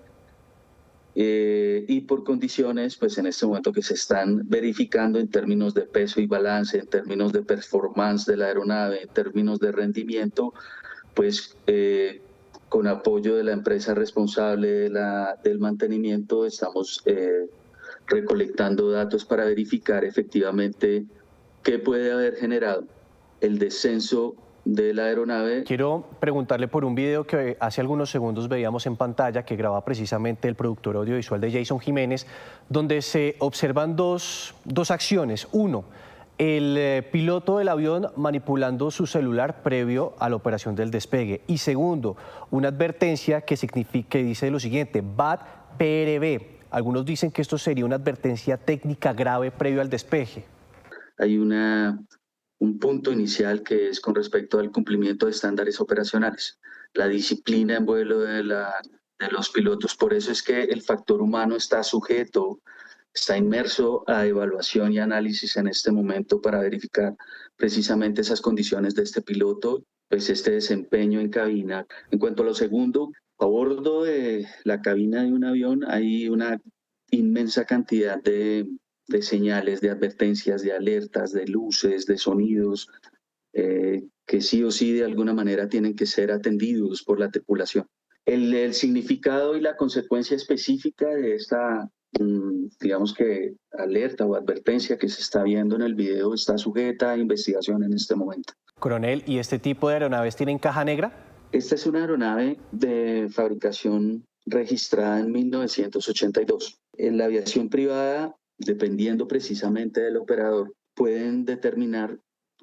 y por condiciones, pues en este momento que se están verificando en términos de peso y balance, en términos de performance de la aeronave, en términos de rendimiento, pues con apoyo de la empresa responsable del mantenimiento estamos recolectando datos para verificar efectivamente qué puede haber generado el descenso de la aeronave. Quiero preguntarle por un video que hace algunos segundos veíamos en pantalla que graba precisamente el productor audiovisual de Jason Jiménez, donde se observan dos acciones. Uno, el piloto del avión manipulando su celular previo a la operación del despegue. Y segundo, una advertencia que dice lo siguiente: BAT PRB. Algunos dicen que esto sería una advertencia técnica grave previo al despegue. Hay un punto inicial que es con respecto al cumplimiento de estándares operacionales, la disciplina en vuelo de los pilotos. Por eso es que el factor humano está inmerso a evaluación y análisis en este momento para verificar precisamente esas condiciones de este piloto, pues este desempeño en cabina. En cuanto a lo segundo, a bordo de la cabina de un avión hay una inmensa cantidad de señales, de advertencias, de alertas, de luces, de sonidos, que sí o sí de alguna manera tienen que ser atendidos por la tripulación. El significado y la consecuencia específica de esta, digamos que alerta o advertencia que se está viendo en el video está sujeta a investigación en este momento. Coronel, ¿y este tipo de aeronaves tienen caja negra? Esta es una aeronave de fabricación registrada en 1982. En la aviación privada, dependiendo precisamente del operador, pueden determinar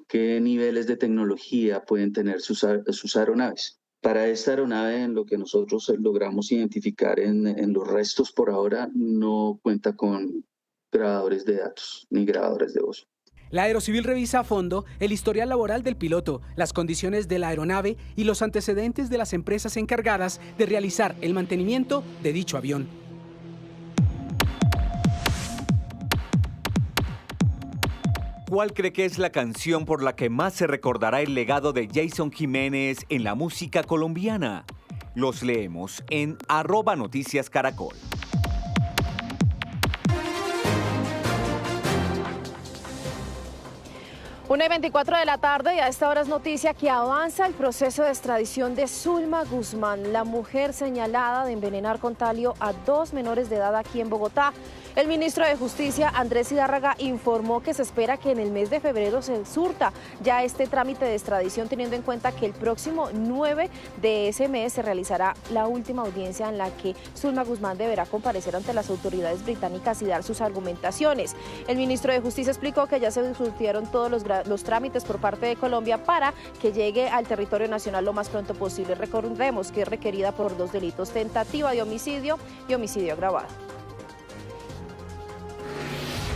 qué niveles de tecnología pueden tener sus aeronaves. Para esta aeronave, en lo que nosotros logramos identificar en los restos por ahora, no cuenta con grabadores de datos ni grabadores de voz. La Aerocivil revisa a fondo el historial laboral del piloto, las condiciones de la aeronave y los antecedentes de las empresas encargadas de realizar el mantenimiento de dicho avión. ¿Cuál cree que es la canción por la que más se recordará el legado de Jason Jiménez en la música colombiana? Los leemos en @noticiascaracol. 1:24 de la tarde y a esta hora es noticia que avanza el proceso de extradición de Zulma Guzmán, la mujer señalada de envenenar con talio a 2 menores de edad aquí en Bogotá. El ministro de Justicia, Andrés Hidárraga, informó que se espera que en el mes de febrero se surta ya este trámite de extradición, teniendo en cuenta que el próximo 9 de ese mes se realizará la última audiencia en la que Zulma Guzmán deberá comparecer ante las autoridades británicas y dar sus argumentaciones. El ministro de Justicia explicó que ya se surtieron todos los trámites por parte de Colombia para que llegue al territorio nacional lo más pronto posible. Recordemos que es requerida por 2 delitos: tentativa de homicidio y homicidio agravado.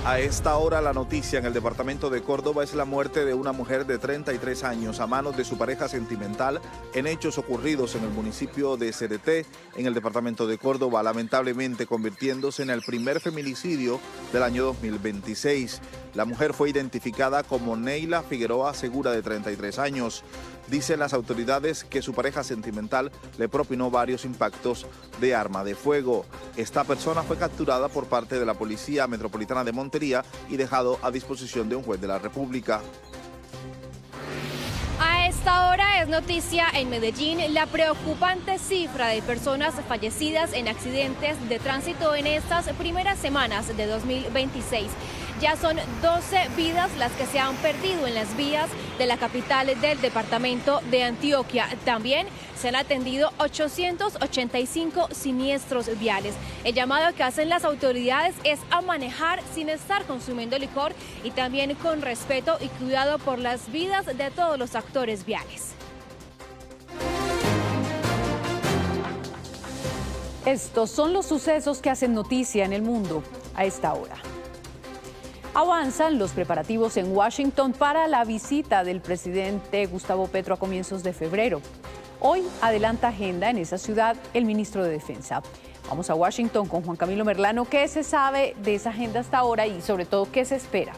A esta hora la noticia en el departamento de Córdoba es la muerte de una mujer de 33 años a manos de su pareja sentimental en hechos ocurridos en el municipio de Cereté, en el departamento de Córdoba, lamentablemente convirtiéndose en el primer feminicidio del año 2026. La mujer fue identificada como Neila Figueroa Segura, de 33 años. Dicen las autoridades que su pareja sentimental le propinó varios impactos de arma de fuego. Esta persona fue capturada por parte de la Policía Metropolitana de Montería y dejado a disposición de un juez de la República. A esta hora es noticia en Medellín la preocupante cifra de personas fallecidas en accidentes de tránsito en estas primeras semanas de 2026. Ya son 12 vidas las que se han perdido en las vías de la capital del departamento de Antioquia. También se han atendido 885 siniestros viales. El llamado que hacen las autoridades es a manejar sin estar consumiendo licor y también con respeto y cuidado por las vidas de todos los actores viales. Estos son los sucesos que hacen noticia en el mundo a esta hora. Avanzan los preparativos en Washington para la visita del presidente Gustavo Petro a comienzos de febrero. Hoy adelanta agenda en esa ciudad el ministro de Defensa. Vamos a Washington con Juan Camilo Merlano. ¿Qué se sabe de esa agenda hasta ahora y sobre todo qué se espera?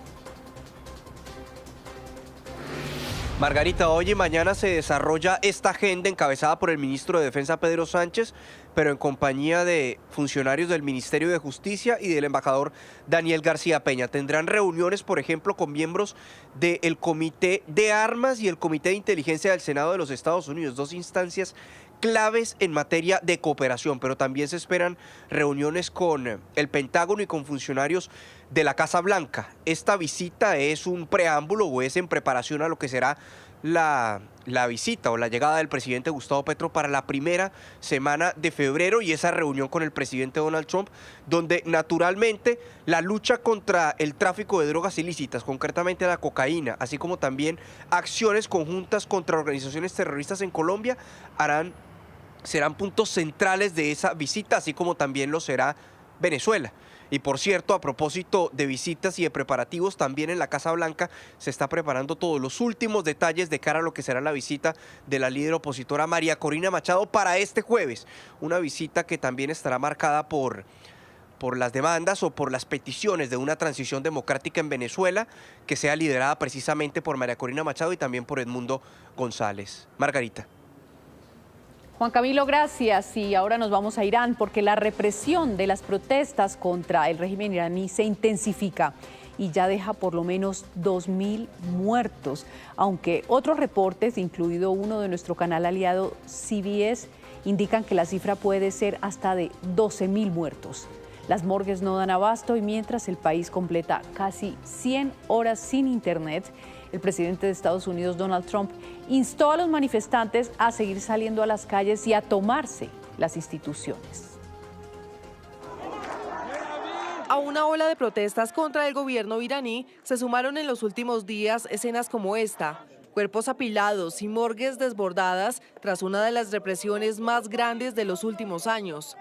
Margarita, hoy y mañana se desarrolla esta agenda encabezada por el ministro de Defensa Pedro Sánchez, pero en compañía de funcionarios del Ministerio de Justicia y del embajador Daniel García Peña. Tendrán reuniones, por ejemplo, con miembros del Comité de Armas y el Comité de Inteligencia del Senado de los Estados Unidos, dos instancias claves en materia de cooperación, pero también se esperan reuniones con el Pentágono y con funcionarios de la Casa Blanca. Esta visita es un preámbulo o es en preparación a lo que será la visita o la llegada del presidente Gustavo Petro para la primera semana de febrero y esa reunión con el presidente Donald Trump, donde naturalmente la lucha contra el tráfico de drogas ilícitas, concretamente la cocaína, así como también acciones conjuntas contra organizaciones terroristas en Colombia, serán puntos centrales de esa visita, así como también lo será Venezuela. Y por cierto, a propósito de visitas y de preparativos, también en la Casa Blanca se está preparando todos los últimos detalles de cara a lo que será la visita de la líder opositora María Corina Machado para este jueves. Una visita que también estará marcada por las demandas o por las peticiones de una transición democrática en Venezuela que sea liderada precisamente por María Corina Machado y también por Edmundo González. Margarita. Juan Camilo, gracias. Y ahora nos vamos a Irán porque la represión de las protestas contra el régimen iraní se intensifica y ya deja por lo menos 2.000 muertos, aunque otros reportes, incluido uno de nuestro canal aliado CBS, indican que la cifra puede ser hasta de 12.000 muertos. Las morgues no dan abasto y mientras el país completa casi 100 horas sin internet, el presidente de Estados Unidos, Donald Trump, instó a los manifestantes a seguir saliendo a las calles y a tomarse las instituciones. A una ola de protestas contra el gobierno iraní se sumaron en los últimos días escenas como esta: cuerpos apilados y morgues desbordadas tras una de las represiones más grandes de los últimos años.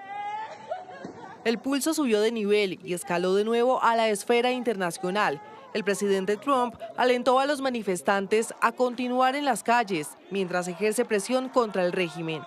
El pulso subió de nivel y escaló de nuevo a la esfera internacional. El presidente Trump alentó a los manifestantes a continuar en las calles mientras ejerce presión contra el régimen.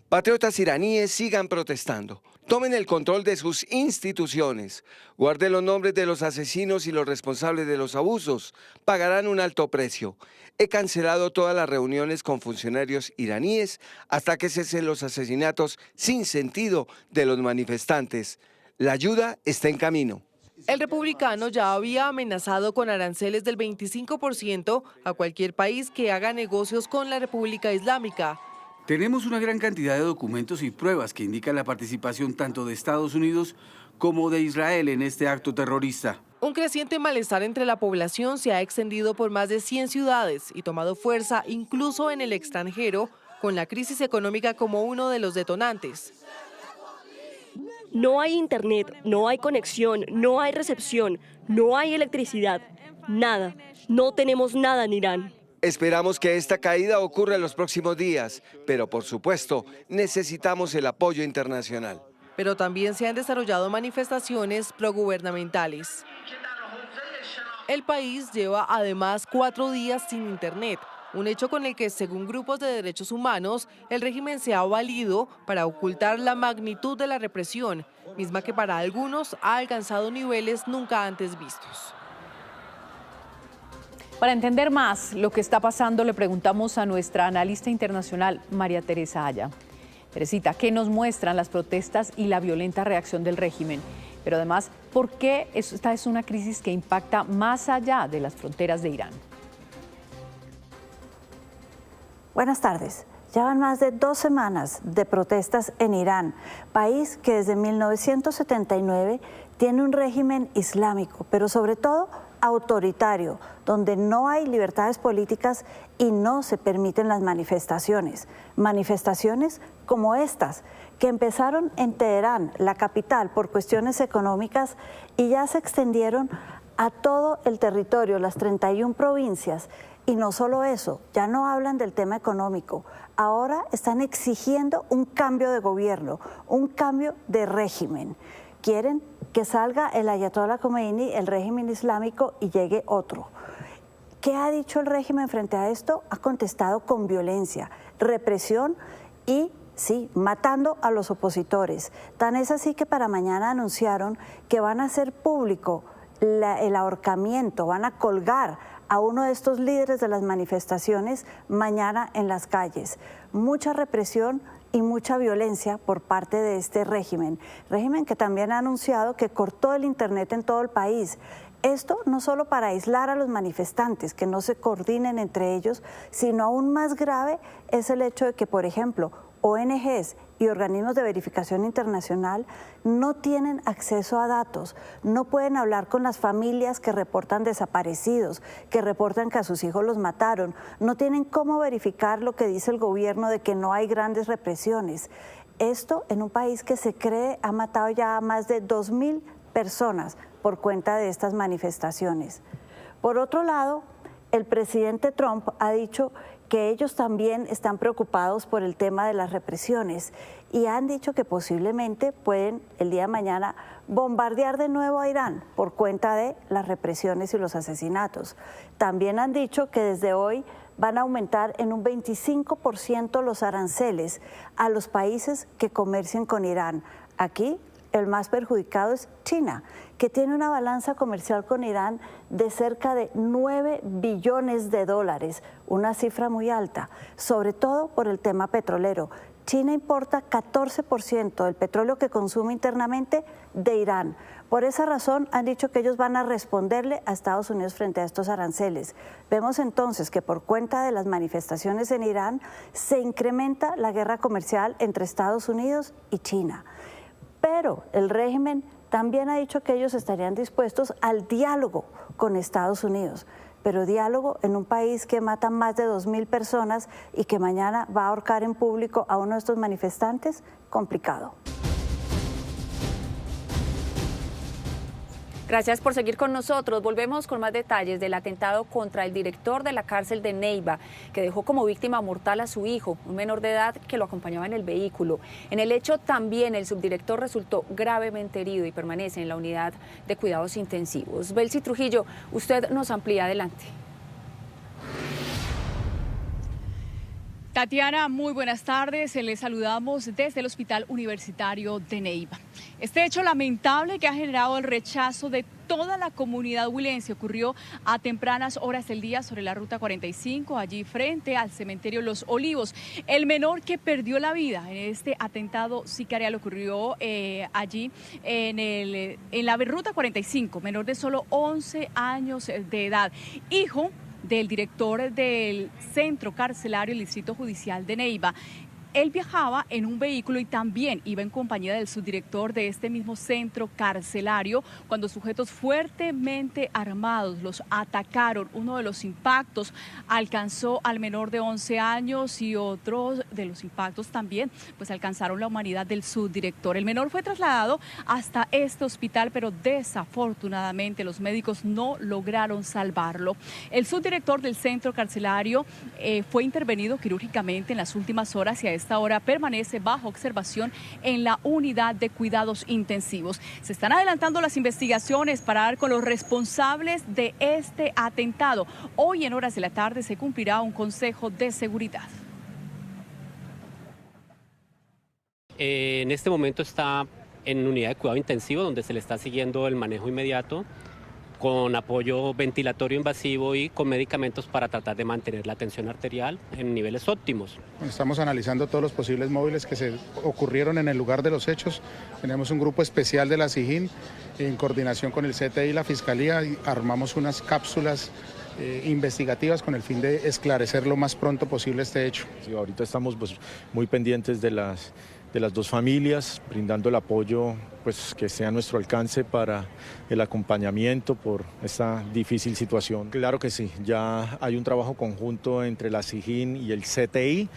Patriotas iraníes, sigan protestando. Tomen el control de sus instituciones. Guarden los nombres de los asesinos y los responsables de los abusos. Pagarán un alto precio. He cancelado todas las reuniones con funcionarios iraníes hasta que cesen los asesinatos sin sentido de los manifestantes. La ayuda está en camino. El republicano ya había amenazado con aranceles del 25% a cualquier país que haga negocios con la República Islámica. Tenemos una gran cantidad de documentos y pruebas que indican la participación tanto de Estados Unidos como de Israel en este acto terrorista. Un creciente malestar entre la población se ha extendido por más de 100 ciudades y tomado fuerza incluso en el extranjero, con la crisis económica como uno de los detonantes. No hay internet, no hay conexión, no hay recepción, no hay electricidad, nada. No tenemos nada en Irán. Esperamos que esta caída ocurra en los próximos días, pero por supuesto necesitamos el apoyo internacional. Pero también se han desarrollado manifestaciones progubernamentales. El país lleva además 4 días sin internet, un hecho con el que, según grupos de derechos humanos, el régimen se ha valido para ocultar la magnitud de la represión, misma que para algunos ha alcanzado niveles nunca antes vistos. Para entender más lo que está pasando, le preguntamos a nuestra analista internacional, María Teresa Aya. Teresita, ¿qué nos muestran las protestas y la violenta reacción del régimen? Pero además, ¿por qué esta es una crisis que impacta más allá de las fronteras de Irán? Buenas tardes. Llevan más de 2 semanas de protestas en Irán, país que desde 1979 tiene un régimen islámico, pero sobre todo autoritario, donde no hay libertades políticas y no se permiten las manifestaciones. Manifestaciones como estas, que empezaron en Teherán, la capital, por cuestiones económicas y ya se extendieron a todo el territorio, las 31 provincias. Y no solo eso, ya no hablan del tema económico, ahora están exigiendo un cambio de gobierno, un cambio de régimen. Quieren que salga el Ayatollah Khomeini, el régimen islámico, y llegue otro. ¿Qué ha dicho el régimen frente a esto? Ha contestado con violencia, represión y, sí, matando a los opositores. Tan es así que para mañana anunciaron que van a hacer público el ahorcamiento, van a colgar a uno de estos líderes de las manifestaciones mañana en las calles. Mucha represión y mucha violencia por parte de este régimen que también ha anunciado que cortó el internet en todo el país. Esto no solo para aislar a los manifestantes, que no se coordinen entre ellos, sino aún más grave es el hecho de que, por ejemplo, ONGs y organismos de verificación internacional no tienen acceso a datos, no pueden hablar con las familias que reportan desaparecidos, que reportan que a sus hijos los mataron, no tienen cómo verificar lo que dice el gobierno de que no hay grandes represiones. Esto en un país que se cree ha matado ya a más de 2.000 personas por cuenta de estas manifestaciones. Por otro lado, el presidente Trump ha dicho que ellos también están preocupados por el tema de las represiones y han dicho que posiblemente pueden el día de mañana bombardear de nuevo a Irán por cuenta de las represiones y los asesinatos. También han dicho que desde hoy van a aumentar en un 25% los aranceles a los países que comercien con Irán. Aquí el más perjudicado es China, que tiene una balanza comercial con Irán de cerca de 9 billones de dólares, una cifra muy alta, sobre todo por el tema petrolero. China importa 14% del petróleo que consume internamente de Irán. Por esa razón han dicho que ellos van a responderle a Estados Unidos frente a estos aranceles. Vemos entonces que por cuenta de las manifestaciones en Irán se incrementa la guerra comercial entre Estados Unidos y China. Pero el régimen también ha dicho que ellos estarían dispuestos al diálogo con Estados Unidos, pero diálogo en un país que mata más de 2.000 personas y que mañana va a ahorcar en público a uno de estos manifestantes, complicado. Gracias por seguir con nosotros. Volvemos con más detalles del atentado contra el director de la cárcel de Neiva, que dejó como víctima mortal a su hijo, un menor de edad que lo acompañaba en el vehículo. En el hecho también el subdirector resultó gravemente herido y permanece en la unidad de cuidados intensivos. Belsi Trujillo, usted nos amplía, adelante. Tatiana, muy buenas tardes. Les saludamos desde el Hospital Universitario de Neiva. Este hecho lamentable que ha generado el rechazo de toda la comunidad huilense ocurrió a tempranas horas del día sobre la Ruta 45, allí frente al cementerio Los Olivos. El menor que perdió la vida en este atentado sicarial ocurrió allí en la Ruta 45, menor de solo 11 años de edad, hijo del director del Centro Carcelario del Distrito Judicial de Neiva. Él viajaba en un vehículo y también iba en compañía del subdirector de este mismo centro carcelario cuando sujetos fuertemente armados los atacaron. Uno de los impactos alcanzó al menor de 11 años y otros de los impactos también pues alcanzaron la humanidad del subdirector. El menor fue trasladado hasta este hospital, pero desafortunadamente los médicos no lograron salvarlo. El subdirector del centro carcelario fue intervenido quirúrgicamente en las últimas horas y a esta hora permanece bajo observación en la unidad de cuidados intensivos. Se están adelantando las investigaciones para dar con los responsables de este atentado. Hoy en horas de la tarde se cumplirá un consejo de seguridad. En este momento está en unidad de cuidado intensivo donde se le está siguiendo el manejo inmediato con apoyo ventilatorio invasivo y con medicamentos para tratar de mantener la tensión arterial en niveles óptimos. Estamos analizando todos los posibles móviles que se ocurrieron en el lugar de los hechos. Tenemos un grupo especial de la SIJIN en coordinación con el CTI y la Fiscalía y armamos unas cápsulas investigativas con el fin de esclarecer lo más pronto posible este hecho. Sí, ahorita estamos muy pendientes de las dos familias, brindando el apoyo que esté a nuestro alcance para el acompañamiento por esta difícil situación. Claro que sí, ya hay un trabajo conjunto entre la SIJIN y el CTI.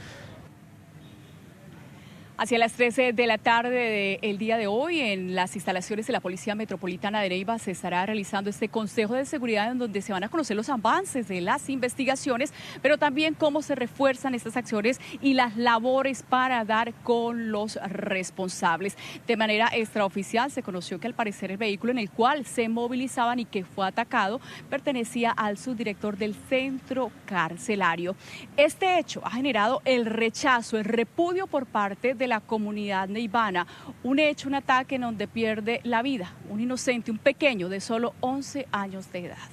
Hacia las 13 de la tarde del día de hoy, en las instalaciones de la Policía Metropolitana de Neiva, se estará realizando este Consejo de Seguridad en donde se van a conocer los avances de las investigaciones, pero también cómo se refuerzan estas acciones y las labores para dar con los responsables. De manera extraoficial se conoció que al parecer el vehículo en el cual se movilizaban y que fue atacado pertenecía al subdirector del centro carcelario. Este hecho ha generado el rechazo, el repudio por parte de de la comunidad neivana. Un hecho, un ataque en donde pierde la vida un inocente, un pequeño de solo 11 años de edad.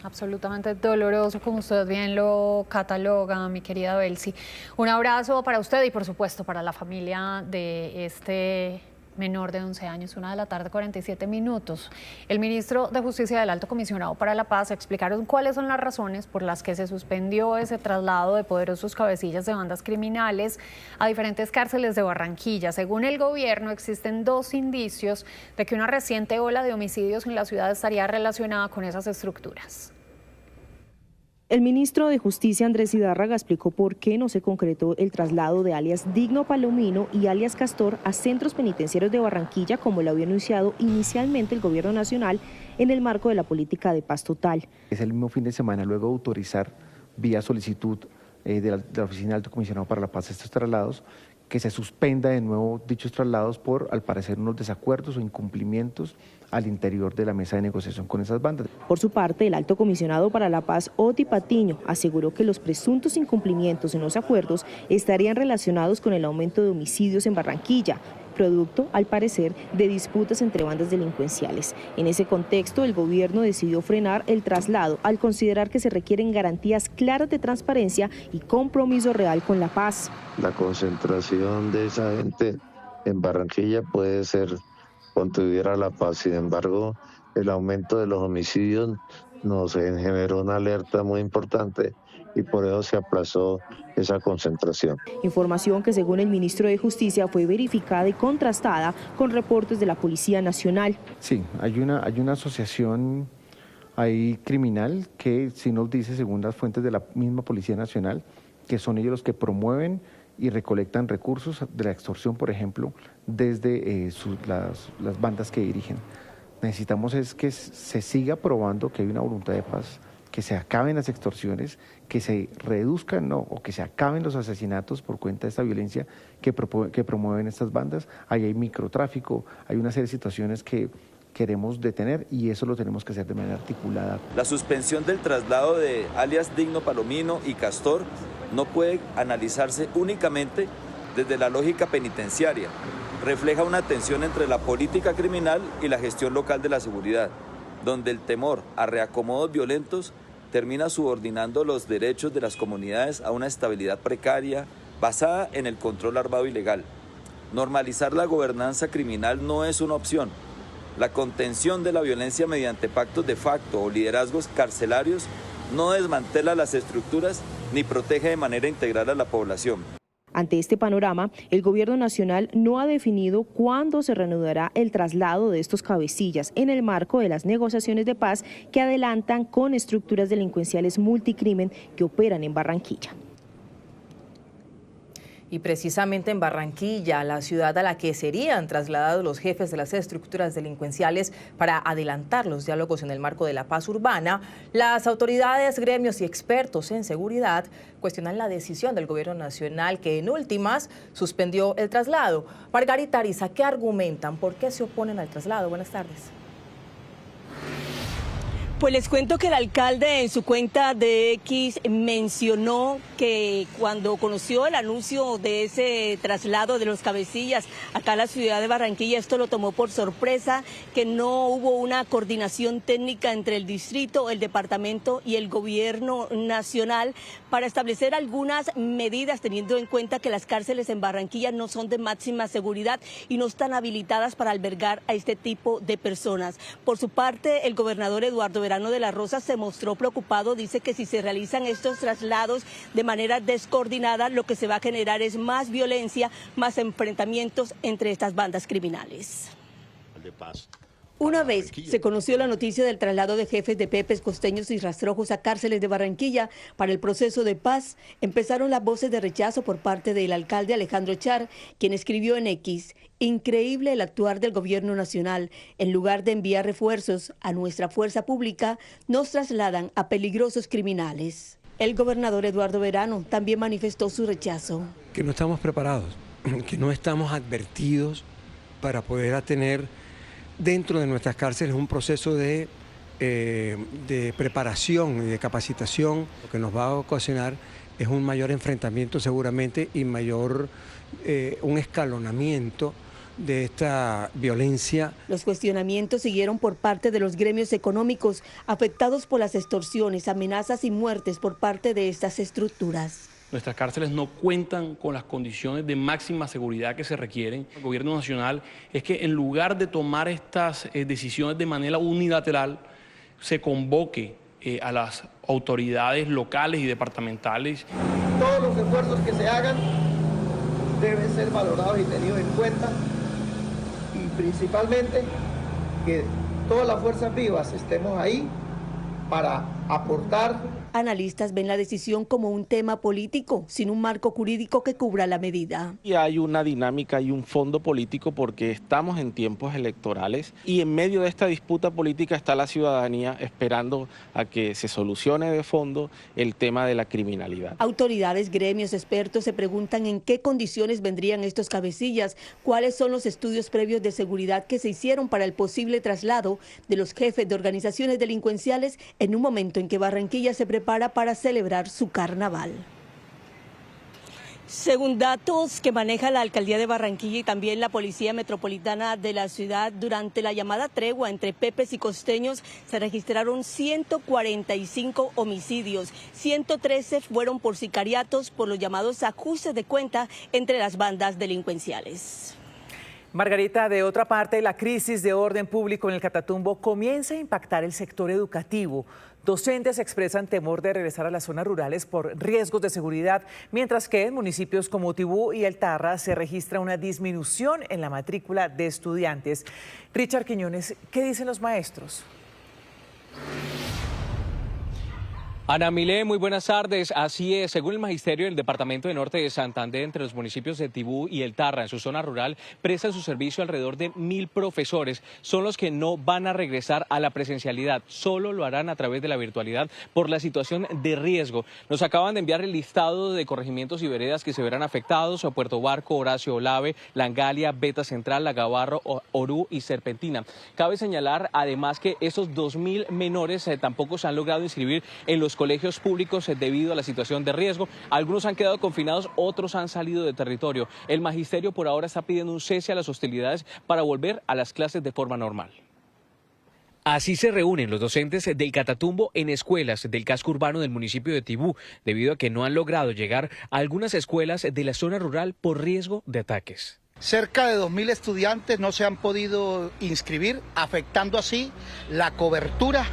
Absolutamente doloroso, como usted bien lo cataloga, mi querida Belsi. Un abrazo para usted y, por supuesto, para la familia de este menor de 11 años, 1:47 p.m. El ministro de Justicia del Alto Comisionado para la Paz explicaron cuáles son las razones por las que se suspendió ese traslado de poderosos cabecillas de bandas criminales a diferentes cárceles de Barranquilla. Según el gobierno, existen 2 indicios de que una reciente ola de homicidios en la ciudad estaría relacionada con esas estructuras. El ministro de Justicia, Andrés Zidárraga, explicó por qué no se concretó el traslado de alias Digno Palomino y alias Castor a centros penitenciarios de Barranquilla, como lo había anunciado inicialmente el gobierno nacional en el marco de la política de paz total. Es el mismo fin de semana, luego de autorizar vía solicitud de la Oficina del Alto Comisionado para la Paz estos traslados, que se suspenda de nuevo dichos traslados por, al parecer, unos desacuerdos o incumplimientos al interior de la mesa de negociación con esas bandas. Por su parte, el Alto Comisionado para la Paz, Oti Patiño, aseguró que los presuntos incumplimientos en los acuerdos estarían relacionados con el aumento de homicidios en Barranquilla, producto, al parecer, de disputas entre bandas delincuenciales. En ese contexto, el gobierno decidió frenar el traslado al considerar que se requieren garantías claras de transparencia y compromiso real con la paz. La concentración de esa gente en Barranquilla puede ser contribuir a la paz. Sin embargo, el aumento de los homicidios nos generó una alerta muy importante y por eso se aplazó esa concentración. Información que, según el ministro de Justicia, fue verificada y contrastada con reportes de la Policía Nacional. Sí, hay una asociación ahí criminal que sí nos dice, según las fuentes de la misma Policía Nacional, que son ellos los que promueven y recolectan recursos de la extorsión, por ejemplo, desde las bandas que dirigen. Necesitamos es que se siga probando que hay una voluntad de paz, que se acaben las extorsiones, que se reduzcan o que se acaben los asesinatos por cuenta de esta violencia que promueven estas bandas. Ahí hay microtráfico, hay una serie de situaciones que queremos detener y eso lo tenemos que hacer de manera articulada. La suspensión del traslado de alias Digno Palomino y Castor no puede analizarse únicamente desde la lógica penitenciaria. Refleja una tensión entre la política criminal y la gestión local de la seguridad, donde el temor a reacomodos violentos termina subordinando los derechos de las comunidades a una estabilidad precaria basada en el control armado ilegal. Normalizar la gobernanza criminal no es una opción. La contención de la violencia mediante pactos de facto o liderazgos carcelarios no desmantela las estructuras ni protege de manera integral a la población. Ante este panorama, el gobierno nacional no ha definido cuándo se reanudará el traslado de estos cabecillas en el marco de las negociaciones de paz que adelantan con estructuras delincuenciales multicrimen que operan en Barranquilla. Y precisamente en Barranquilla, la ciudad a la que serían trasladados los jefes de las estructuras delincuenciales para adelantar los diálogos en el marco de la paz urbana, las autoridades, gremios y expertos en seguridad cuestionan la decisión del gobierno nacional que en últimas suspendió el traslado. Margarita Ariza, ¿qué argumentan? ¿Por qué se oponen al traslado? Buenas tardes. Pues les cuento que el alcalde en su cuenta de X mencionó que cuando conoció el anuncio de ese traslado de los cabecillas acá a la ciudad de Barranquilla, esto lo tomó por sorpresa, que no hubo una coordinación técnica entre el distrito, el departamento y el gobierno nacional para establecer algunas medidas, teniendo en cuenta que las cárceles en Barranquilla no son de máxima seguridad y no están habilitadas para albergar a este tipo de personas. Por su parte, el gobernador Eduardo Verano de la Rosa se mostró preocupado, dice que si se realizan estos traslados de manera descoordinada, lo que se va a generar es más violencia, más enfrentamientos entre estas bandas criminales. Una vez se conoció la noticia del traslado de jefes de pepes, costeños y rastrojos a cárceles de Barranquilla para el proceso de paz, empezaron las voces de rechazo por parte del alcalde Alejandro Char, quien escribió en X: increíble el actuar del gobierno nacional. En lugar de enviar refuerzos a nuestra fuerza pública, nos trasladan a peligrosos criminales. El gobernador Eduardo Verano también manifestó su rechazo. Que no estamos preparados, que no estamos advertidos para poder tener dentro de nuestras cárceles un proceso de preparación y de capacitación, lo que nos va a ocasionar es un mayor enfrentamiento seguramente y mayor un escalonamiento de esta violencia. Los cuestionamientos siguieron por parte de los gremios económicos afectados por las extorsiones, amenazas y muertes por parte de estas estructuras. Nuestras cárceles no cuentan con las condiciones de máxima seguridad que se requieren. El gobierno nacional es que en lugar de tomar estas decisiones de manera unilateral, se convoque a las autoridades locales y departamentales. Todos los esfuerzos que se hagan deben ser valorados y tenidos en cuenta, y principalmente que todas las fuerzas vivas estemos ahí para aportar. Analistas ven la decisión como un tema político, sin un marco jurídico que cubra la medida. Y hay una dinámica y un fondo político porque estamos en tiempos electorales y en medio de esta disputa política está la ciudadanía esperando a que se solucione de fondo el tema de la criminalidad. Autoridades, gremios, expertos se preguntan en qué condiciones vendrían estos cabecillas, cuáles son los estudios previos de seguridad que se hicieron para el posible traslado de los jefes de organizaciones delincuenciales en un momento en que Barranquilla se prepara para celebrar su carnaval. Según datos que maneja la Alcaldía de Barranquilla y también la Policía Metropolitana de la ciudad, durante la llamada tregua entre pepes y costeños se registraron 145 homicidios, 113 fueron por sicariatos por los llamados ajustes de cuenta entre las bandas delincuenciales. Margarita, de otra parte, la crisis de orden público en el Catatumbo comienza a impactar el sector educativo. Docentes expresan temor de regresar a las zonas rurales por riesgos de seguridad, mientras que en municipios como Tibú y El Tarra se registra una disminución en la matrícula de estudiantes. Richard Quiñones, ¿qué dicen los maestros? Ana Milé, muy buenas tardes. Así es, según el magisterio del departamento de Norte de Santander, entre los municipios de Tibú y El Tarra, en su zona rural, prestan su servicio alrededor de 1.000 profesores. Son los que no van a regresar a la presencialidad, solo lo harán a través de la virtualidad por la situación de riesgo. Nos acaban de enviar el listado de corregimientos y veredas que se verán afectados: a Puerto Barco, Horacio Olave, Langalia, Beta Central, Lagabarro, Orú y Serpentina. Cabe señalar además que esos 2.000 menores tampoco se han logrado inscribir en los colegios públicos debido a la situación de riesgo. Algunos han quedado confinados, otros han salido de territorio. El magisterio por ahora está pidiendo un cese a las hostilidades para volver a las clases de forma normal. Así se reúnen los docentes del Catatumbo en escuelas del casco urbano del municipio de Tibú, debido a que no han logrado llegar a algunas escuelas de la zona rural por riesgo de ataques. Cerca de 2.000 estudiantes no se han podido inscribir, afectando así la cobertura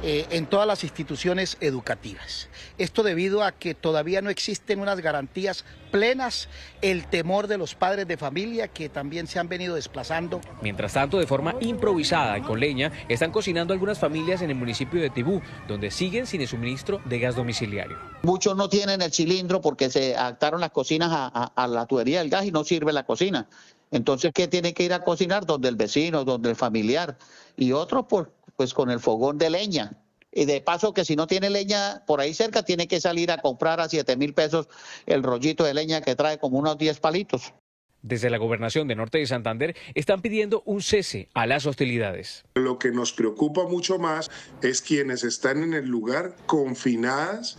en todas las instituciones educativas. Esto debido a que todavía no existen unas garantías plenas, el temor de los padres de familia que también se han venido desplazando. Mientras tanto, de forma improvisada y con leña, están cocinando algunas familias en el municipio de Tibú, donde siguen sin el suministro de gas domiciliario. Muchos no tienen el cilindro porque se adaptaron las cocinas a la tubería del gas y no sirve la cocina. Entonces, ¿qué tienen que ir a cocinar? Donde el vecino, donde el familiar, y otros pues con el fogón de leña. Y de paso que si no tiene leña por ahí cerca, tiene que salir a comprar a 7.000 pesos el rollito de leña que trae como unos 10 palitos. Desde la Gobernación de Norte de Santander están pidiendo un cese a las hostilidades. Lo que nos preocupa mucho más es quienes están en el lugar confinadas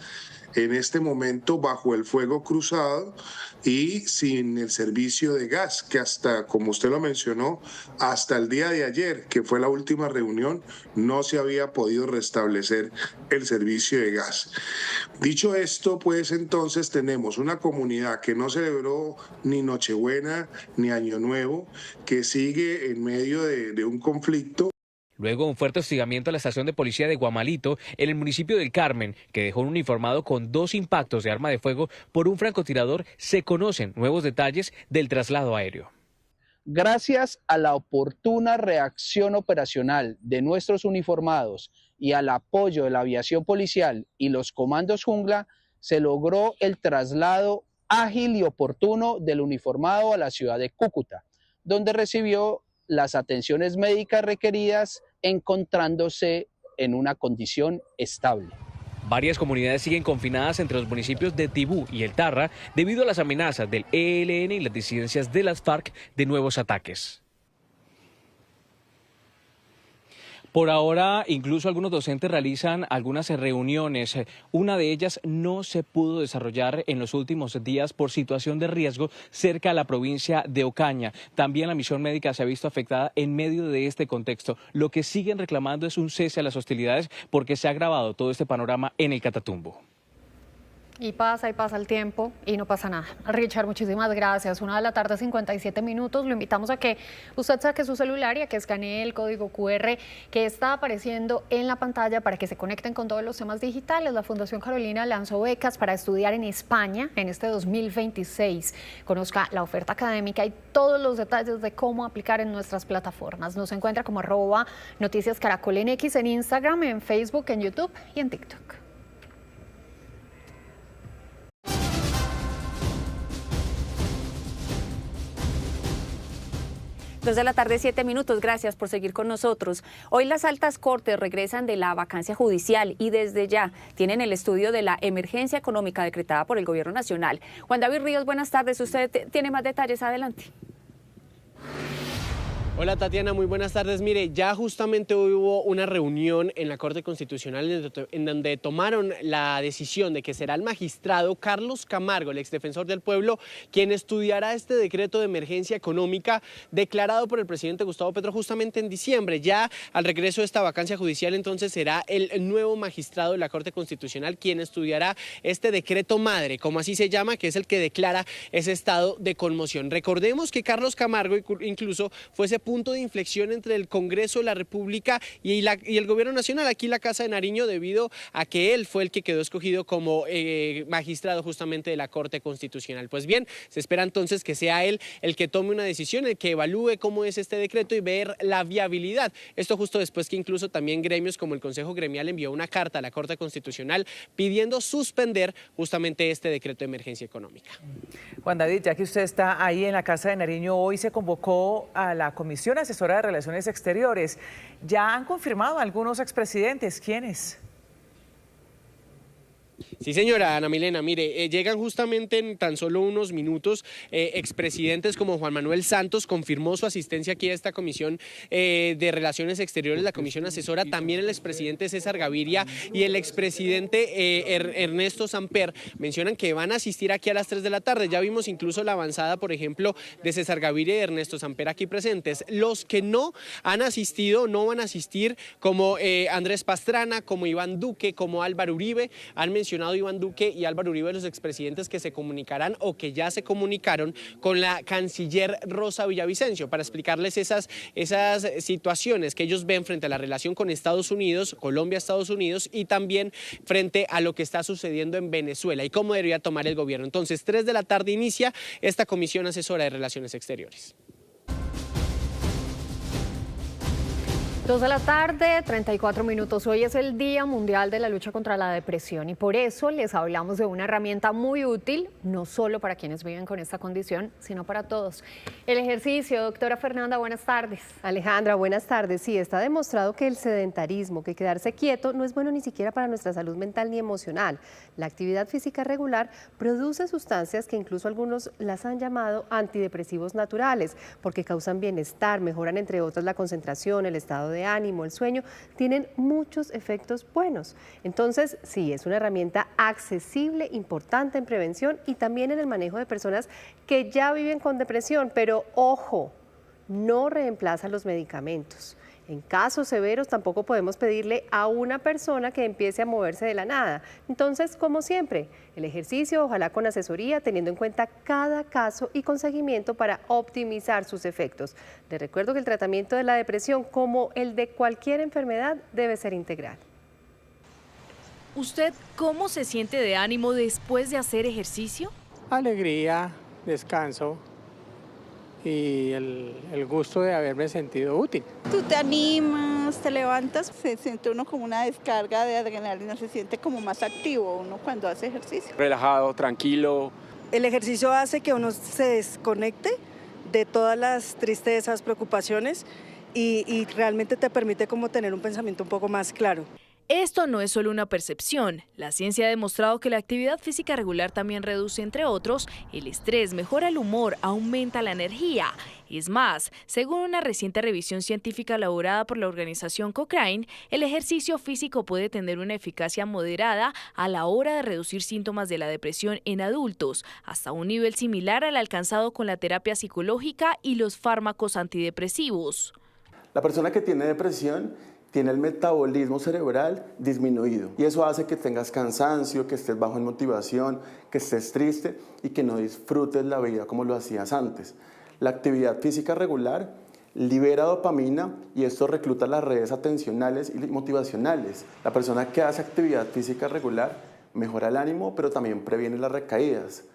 en este momento bajo el fuego cruzado y sin el servicio de gas, que hasta, como usted lo mencionó, hasta el día de ayer, que fue la última reunión, no se había podido restablecer el servicio de gas. Dicho esto, pues entonces tenemos una comunidad que no celebró ni Nochebuena ni Año Nuevo, que sigue en medio de un conflicto. Luego un fuerte hostigamiento a la estación de policía de Guamalito en el municipio del Carmen, que dejó un uniformado con 2 impactos de arma de fuego por un francotirador, se conocen nuevos detalles del traslado aéreo. Gracias a la oportuna reacción operacional de nuestros uniformados y al apoyo de la aviación policial y los comandos Jungla, se logró el traslado ágil y oportuno del uniformado a la ciudad de Cúcuta, donde recibió las atenciones médicas requeridas, encontrándose en una condición estable. Varias comunidades siguen confinadas entre los municipios de Tibú y El Tarra debido a las amenazas del ELN y las disidencias de las FARC de nuevos ataques. Por ahora, incluso algunos docentes realizan algunas reuniones. Una de ellas no se pudo desarrollar en los últimos días por situación de riesgo cerca a la provincia de Ocaña. También la misión médica se ha visto afectada en medio de este contexto. Lo que siguen reclamando es un cese a las hostilidades porque se ha agravado todo este panorama en el Catatumbo. Y pasa el tiempo y no pasa nada. Richard, muchísimas gracias. 1:57 p.m. Lo invitamos a que usted saque su celular y a que escanee el código QR que está apareciendo en la pantalla para que se conecten con todos los temas digitales. La Fundación Carolina lanzó becas para estudiar en España en este 2026. Conozca la oferta académica y todos los detalles de cómo aplicar en nuestras plataformas. Nos encuentra como @noticiascaracol en X, en Instagram, en Facebook, en YouTube y en TikTok. 2:07 p.m. Gracias por seguir con nosotros. Hoy las altas cortes regresan de la vacancia judicial y desde ya tienen el estudio de la emergencia económica decretada por el Gobierno Nacional. Juan David Ríos, buenas tardes. Usted tiene más detalles. Adelante. Hola Tatiana, muy buenas tardes. Mire, ya justamente hoy hubo una reunión en la Corte Constitucional en donde tomaron la decisión de que será el magistrado Carlos Camargo, el exdefensor del pueblo, quien estudiará este decreto de emergencia económica declarado por el presidente Gustavo Petro justamente en diciembre. Ya al regreso de esta vacancia judicial, entonces será el nuevo magistrado de la Corte Constitucional quien estudiará este decreto madre, como así se llama, que es el que declara ese estado de conmoción. Recordemos que Carlos Camargo incluso fue ese punto de inflexión entre el Congreso de la República y el Gobierno Nacional, aquí la Casa de Nariño, debido a que él fue el que quedó escogido como magistrado justamente de la Corte Constitucional. Pues bien, se espera entonces que sea él el que tome una decisión, el que evalúe cómo es este decreto y ver la viabilidad. Esto justo después que incluso también gremios como el Consejo Gremial envió una carta a la Corte Constitucional pidiendo suspender justamente este decreto de emergencia económica. Juan David, ya que usted está ahí en la Casa de Nariño, hoy se convocó a la Comisión Asesora de Relaciones Exteriores. Ya han confirmado algunos expresidentes. ¿Quiénes? Sí, señora Ana Milena, mire, llegan justamente en tan solo unos minutos expresidentes como Juan Manuel Santos, confirmó su asistencia aquí a esta Comisión de Relaciones Exteriores, la Comisión Asesora, también el expresidente César Gaviria y el expresidente Ernesto Samper mencionan que van a asistir aquí a las 3 de la tarde. Ya vimos incluso la avanzada, por ejemplo, de César Gaviria y Ernesto Samper aquí presentes. Los que no han asistido, no van a asistir, como Andrés Pastrana, como Iván Duque, como Álvaro Uribe, han mencionado Iván Duque y Álvaro Uribe, los expresidentes que se comunicarán o que ya se comunicaron con la canciller Rosa Villavicencio para explicarles esas situaciones que ellos ven frente a la relación con Estados Unidos, Colombia-Estados Unidos, y también frente a lo que está sucediendo en Venezuela y cómo debería tomar el gobierno. Entonces, 3 de la tarde inicia esta Comisión Asesora de Relaciones Exteriores. 2:34 p.m. Hoy es el Día Mundial de la Lucha contra la Depresión y por eso les hablamos de una herramienta muy útil, no solo para quienes viven con esta condición, sino para todos. El ejercicio, doctora Fernanda, buenas tardes. Alejandra, buenas tardes. Sí, está demostrado que el sedentarismo, que quedarse quieto, no es bueno ni siquiera para nuestra salud mental ni emocional. La actividad física regular produce sustancias que incluso algunos las han llamado antidepresivos naturales, porque causan bienestar, mejoran entre otras la concentración, el estado de ánimo, el sueño, tienen muchos efectos buenos. Entonces, sí, es una herramienta accesible, importante en prevención y también en el manejo de personas que ya viven con depresión, pero ojo, no reemplaza los medicamentos. En casos severos tampoco podemos pedirle a una persona que empiece a moverse de la nada. Entonces, como siempre, el ejercicio, ojalá con asesoría, teniendo en cuenta cada caso y con seguimiento para optimizar sus efectos. Les recuerdo que el tratamiento de la depresión, como el de cualquier enfermedad, debe ser integral. ¿Usted cómo se siente de ánimo después de hacer ejercicio? Alegría, descanso y el gusto de haberme sentido útil. Tú te animas, te levantas, se siente uno como una descarga de adrenalina, se siente como más activo uno cuando hace ejercicio. Relajado, tranquilo. El ejercicio hace que uno se desconecte de todas las tristezas, preocupaciones y realmente te permite como tener un pensamiento un poco más claro. Esto no es solo una percepción. La ciencia ha demostrado que la actividad física regular también reduce, entre otros, el estrés, mejora el humor, aumenta la energía. Es más, según una reciente revisión científica elaborada por la organización Cochrane, el ejercicio físico puede tener una eficacia moderada a la hora de reducir síntomas de la depresión en adultos, hasta un nivel similar al alcanzado con la terapia psicológica y los fármacos antidepresivos. La persona que tiene depresión tiene el metabolismo cerebral disminuido y eso hace que tengas cansancio, que estés bajo en motivación, que estés triste y que no disfrutes la vida como lo hacías antes. La actividad física regular libera dopamina y esto recluta las redes atencionales y motivacionales. La persona que hace actividad física regular mejora el ánimo, pero también previene las recaídas.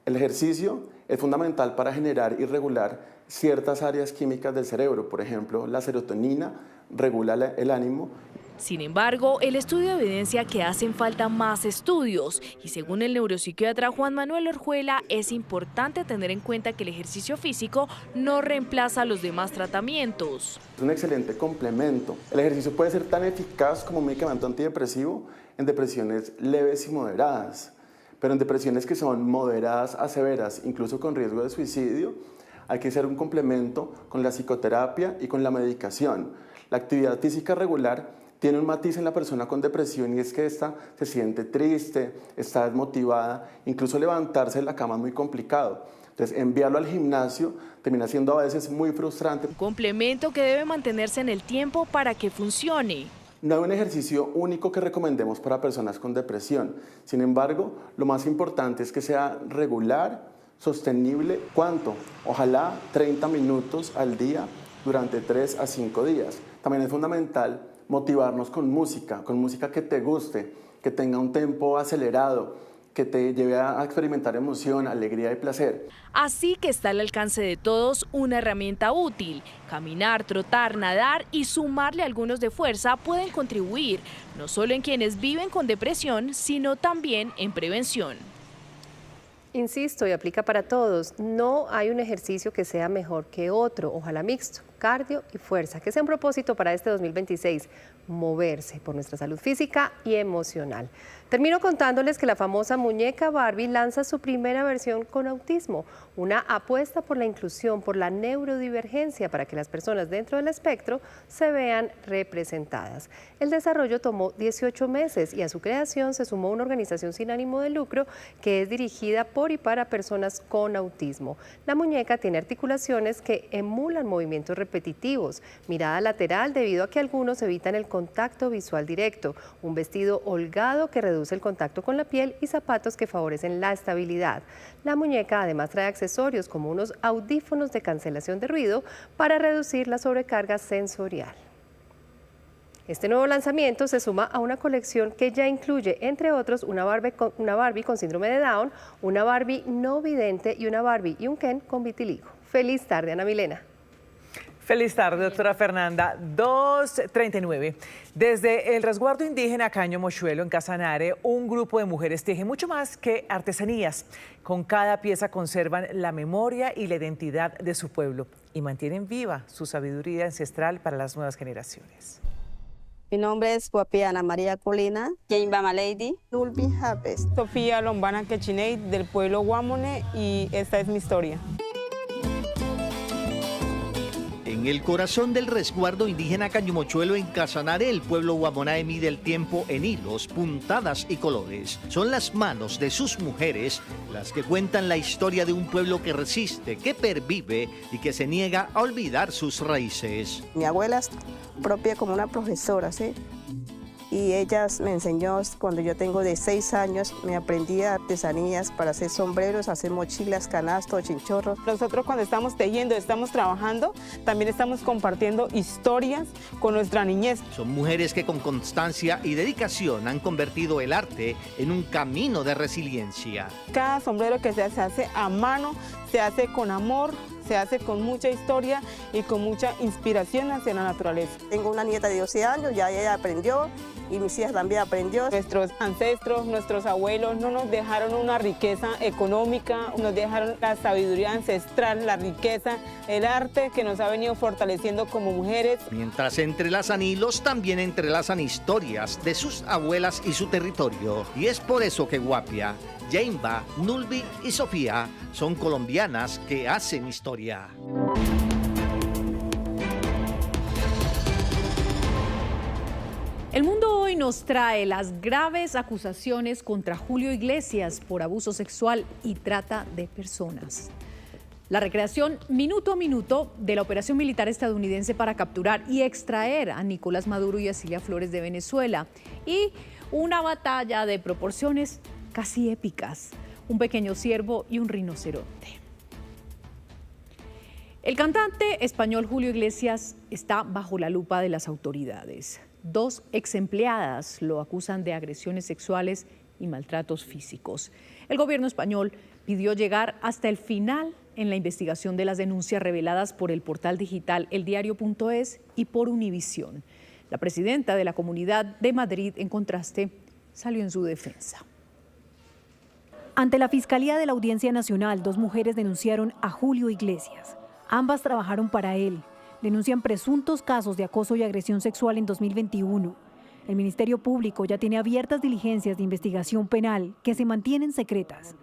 El ejercicio es fundamental para generar y regular ciertas áreas químicas del cerebro, por ejemplo, la serotonina regula el ánimo. Sin embargo, el estudio evidencia que hacen falta más estudios y según el neuropsiquiatra Juan Manuel Orjuela, es importante tener en cuenta que el ejercicio físico no reemplaza los demás tratamientos. Es un excelente complemento. El ejercicio puede ser tan eficaz como un medicamento antidepresivo en depresiones leves y moderadas, pero en depresiones que son moderadas a severas, incluso con riesgo de suicidio, hay que hacer un complemento con la psicoterapia y con la medicación. La actividad física regular tiene un matiz en la persona con depresión y es que ésta se siente triste, está desmotivada, incluso levantarse de la cama es muy complicado. Entonces, enviarlo al gimnasio termina siendo a veces muy frustrante. Un complemento que debe mantenerse en el tiempo para que funcione. No hay un ejercicio único que recomendemos para personas con depresión. Sin embargo, lo más importante es que sea regular, sostenible. ¿Cuánto? Ojalá 30 minutos al día durante 3 a 5 días. También es fundamental motivarnos con música que te guste, que tenga un tempo acelerado, que te lleve a experimentar emoción, alegría y placer. Así que está al alcance de todos una herramienta útil. Caminar, trotar, nadar y sumarle algunos de fuerza pueden contribuir, no solo en quienes viven con depresión, sino también en prevención. Insisto, y aplica para todos, no hay un ejercicio que sea mejor que otro, ojalá mixto, cardio y fuerza, que sea un propósito para este 2026, moverse por nuestra salud física y emocional. Termino contándoles que la famosa muñeca Barbie lanza su primera versión con autismo, una apuesta por la inclusión, por la neurodivergencia, para que las personas dentro del espectro se vean representadas. El desarrollo tomó 18 meses y a su creación se sumó una organización sin ánimo de lucro que es dirigida por y para personas con autismo. La muñeca tiene articulaciones que emulan movimientos repetitivos, mirada lateral debido a que algunos evitan el contacto visual directo, un vestido holgado que reduce el contacto con la piel y zapatos que favorecen la estabilidad. La muñeca además trae accesorios como unos audífonos de cancelación de ruido para reducir la sobrecarga sensorial. Este nuevo lanzamiento se suma a una colección que ya incluye, entre otros, una Barbie con síndrome de Down, una Barbie no vidente y una Barbie y un Ken con vitiligo. Feliz tarde, Ana Milena. Feliz tarde, doctora Fernanda. 2:39. Desde el resguardo indígena Caño Mochuelo, en Casanare, un grupo de mujeres teje mucho más que artesanías. Con cada pieza conservan la memoria y la identidad de su pueblo y mantienen viva su sabiduría ancestral para las nuevas generaciones. Mi nombre es Guapiana María Colina, Jane Lady, Dulby Japes. Sofía Lombana Quechiney, del pueblo Guamone, y esta es mi historia. En el corazón del resguardo indígena Caño Mochuelo en Casanare, el pueblo guamonae mide el tiempo en hilos, puntadas y colores. Son las manos de sus mujeres las que cuentan la historia de un pueblo que resiste, que pervive y que se niega a olvidar sus raíces. Mi abuela es propia como una profesora, ¿sí? Y ella me enseñó, cuando yo tengo de 6 años, me aprendí artesanías para hacer sombreros, hacer mochilas, canastos, chinchorros. Nosotros cuando estamos tejiendo, estamos trabajando, también estamos compartiendo historias con nuestra niñez. Son mujeres que con constancia y dedicación han convertido el arte en un camino de resiliencia. Cada sombrero que se hace a mano, se hace con amor, se hace con mucha historia y con mucha inspiración hacia la naturaleza. Tengo una nieta de 12 años, ya ella aprendió y mis hijas también aprendió. Nuestros ancestros, nuestros abuelos no nos dejaron una riqueza económica, nos dejaron la sabiduría ancestral, la riqueza, el arte que nos ha venido fortaleciendo como mujeres. Mientras se entrelazan hilos, también entrelazan historias de sus abuelas y su territorio. Y es por eso que Guapia, Jaimba, Nulbi y Sofía son colombianas que hacen historia. El Mundo Hoy nos trae las graves acusaciones contra Julio Iglesias por abuso sexual y trata de personas. La recreación minuto a minuto de la operación militar estadounidense para capturar y extraer a Nicolás Maduro y a Cilia Flores de Venezuela. Y una batalla de proporciones casi épicas. Un pequeño ciervo y un rinoceronte. El cantante español Julio Iglesias está bajo la lupa de las autoridades. 2 exempleadas lo acusan de agresiones sexuales y maltratos físicos. El gobierno español pidió llegar hasta el final en la investigación de las denuncias reveladas por el portal digital eldiario.es y por Univisión. La presidenta de la Comunidad de Madrid, en contraste, salió en su defensa. Ante la Fiscalía de la Audiencia Nacional, 2 mujeres denunciaron a Julio Iglesias. Ambas trabajaron para él. Denuncian presuntos casos de acoso y agresión sexual en 2021. El Ministerio Público ya tiene abiertas diligencias de investigación penal que se mantienen secretas.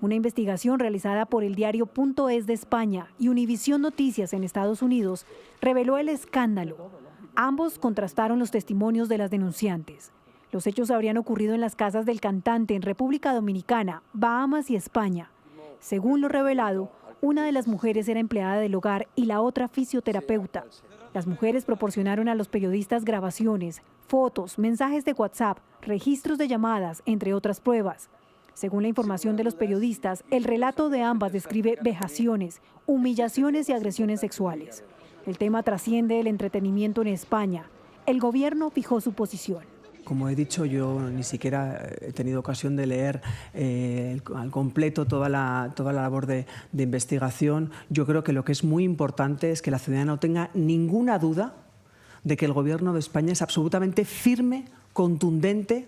Una investigación realizada por eldiario.es de España y Univisión Noticias en Estados Unidos reveló el escándalo. Ambos contrastaron los testimonios de las denunciantes. Los hechos habrían ocurrido en las casas del cantante en República Dominicana, Bahamas y España. Según lo revelado, una de las mujeres era empleada del hogar y la otra fisioterapeuta. Las mujeres proporcionaron a los periodistas grabaciones, fotos, mensajes de WhatsApp, registros de llamadas, entre otras pruebas. Según la información de los periodistas, el relato de ambas describe vejaciones, humillaciones y agresiones sexuales. El tema trasciende el entretenimiento en España. El gobierno fijó su posición. Como he dicho, yo ni siquiera he tenido ocasión de leer al completo toda la labor de investigación. Yo creo que lo que es muy importante es que la ciudadanía no tenga ninguna duda de que el Gobierno de España es absolutamente firme, contundente,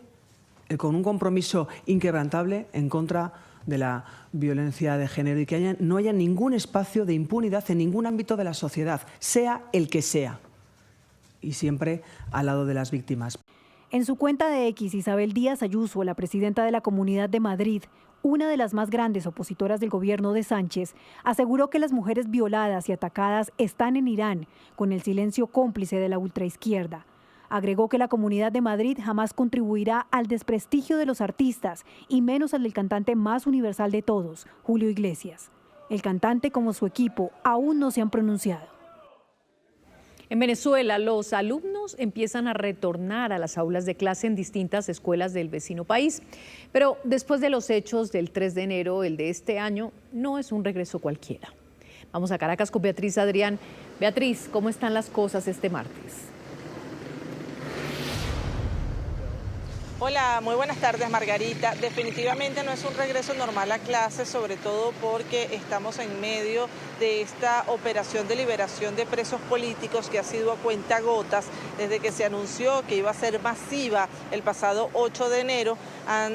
con un compromiso inquebrantable en contra de la violencia de género y que no haya ningún espacio de impunidad en ningún ámbito de la sociedad, sea el que sea, y siempre al lado de las víctimas. En su cuenta de X, Isabel Díaz Ayuso, la presidenta de la Comunidad de Madrid, una de las más grandes opositoras del gobierno de Sánchez, aseguró que las mujeres violadas y atacadas están en Irán, con el silencio cómplice de la ultraizquierda. Agregó que la Comunidad de Madrid jamás contribuirá al desprestigio de los artistas y menos al del cantante más universal de todos, Julio Iglesias. El cantante, como su equipo, aún no se han pronunciado. En Venezuela, los alumnos empiezan a retornar a las aulas de clase en distintas escuelas del vecino país. Pero después de los hechos del 3 de enero, el de este año no es un regreso cualquiera. Vamos a Caracas con Beatriz Adrián. Beatriz, ¿cómo están las cosas este martes? Hola, muy buenas tardes, Margarita. Definitivamente no es un regreso normal a clases, sobre todo porque estamos en medio de esta operación de liberación de presos políticos que ha sido a cuentagotas. Desde que se anunció que iba a ser masiva el pasado 8 de enero, han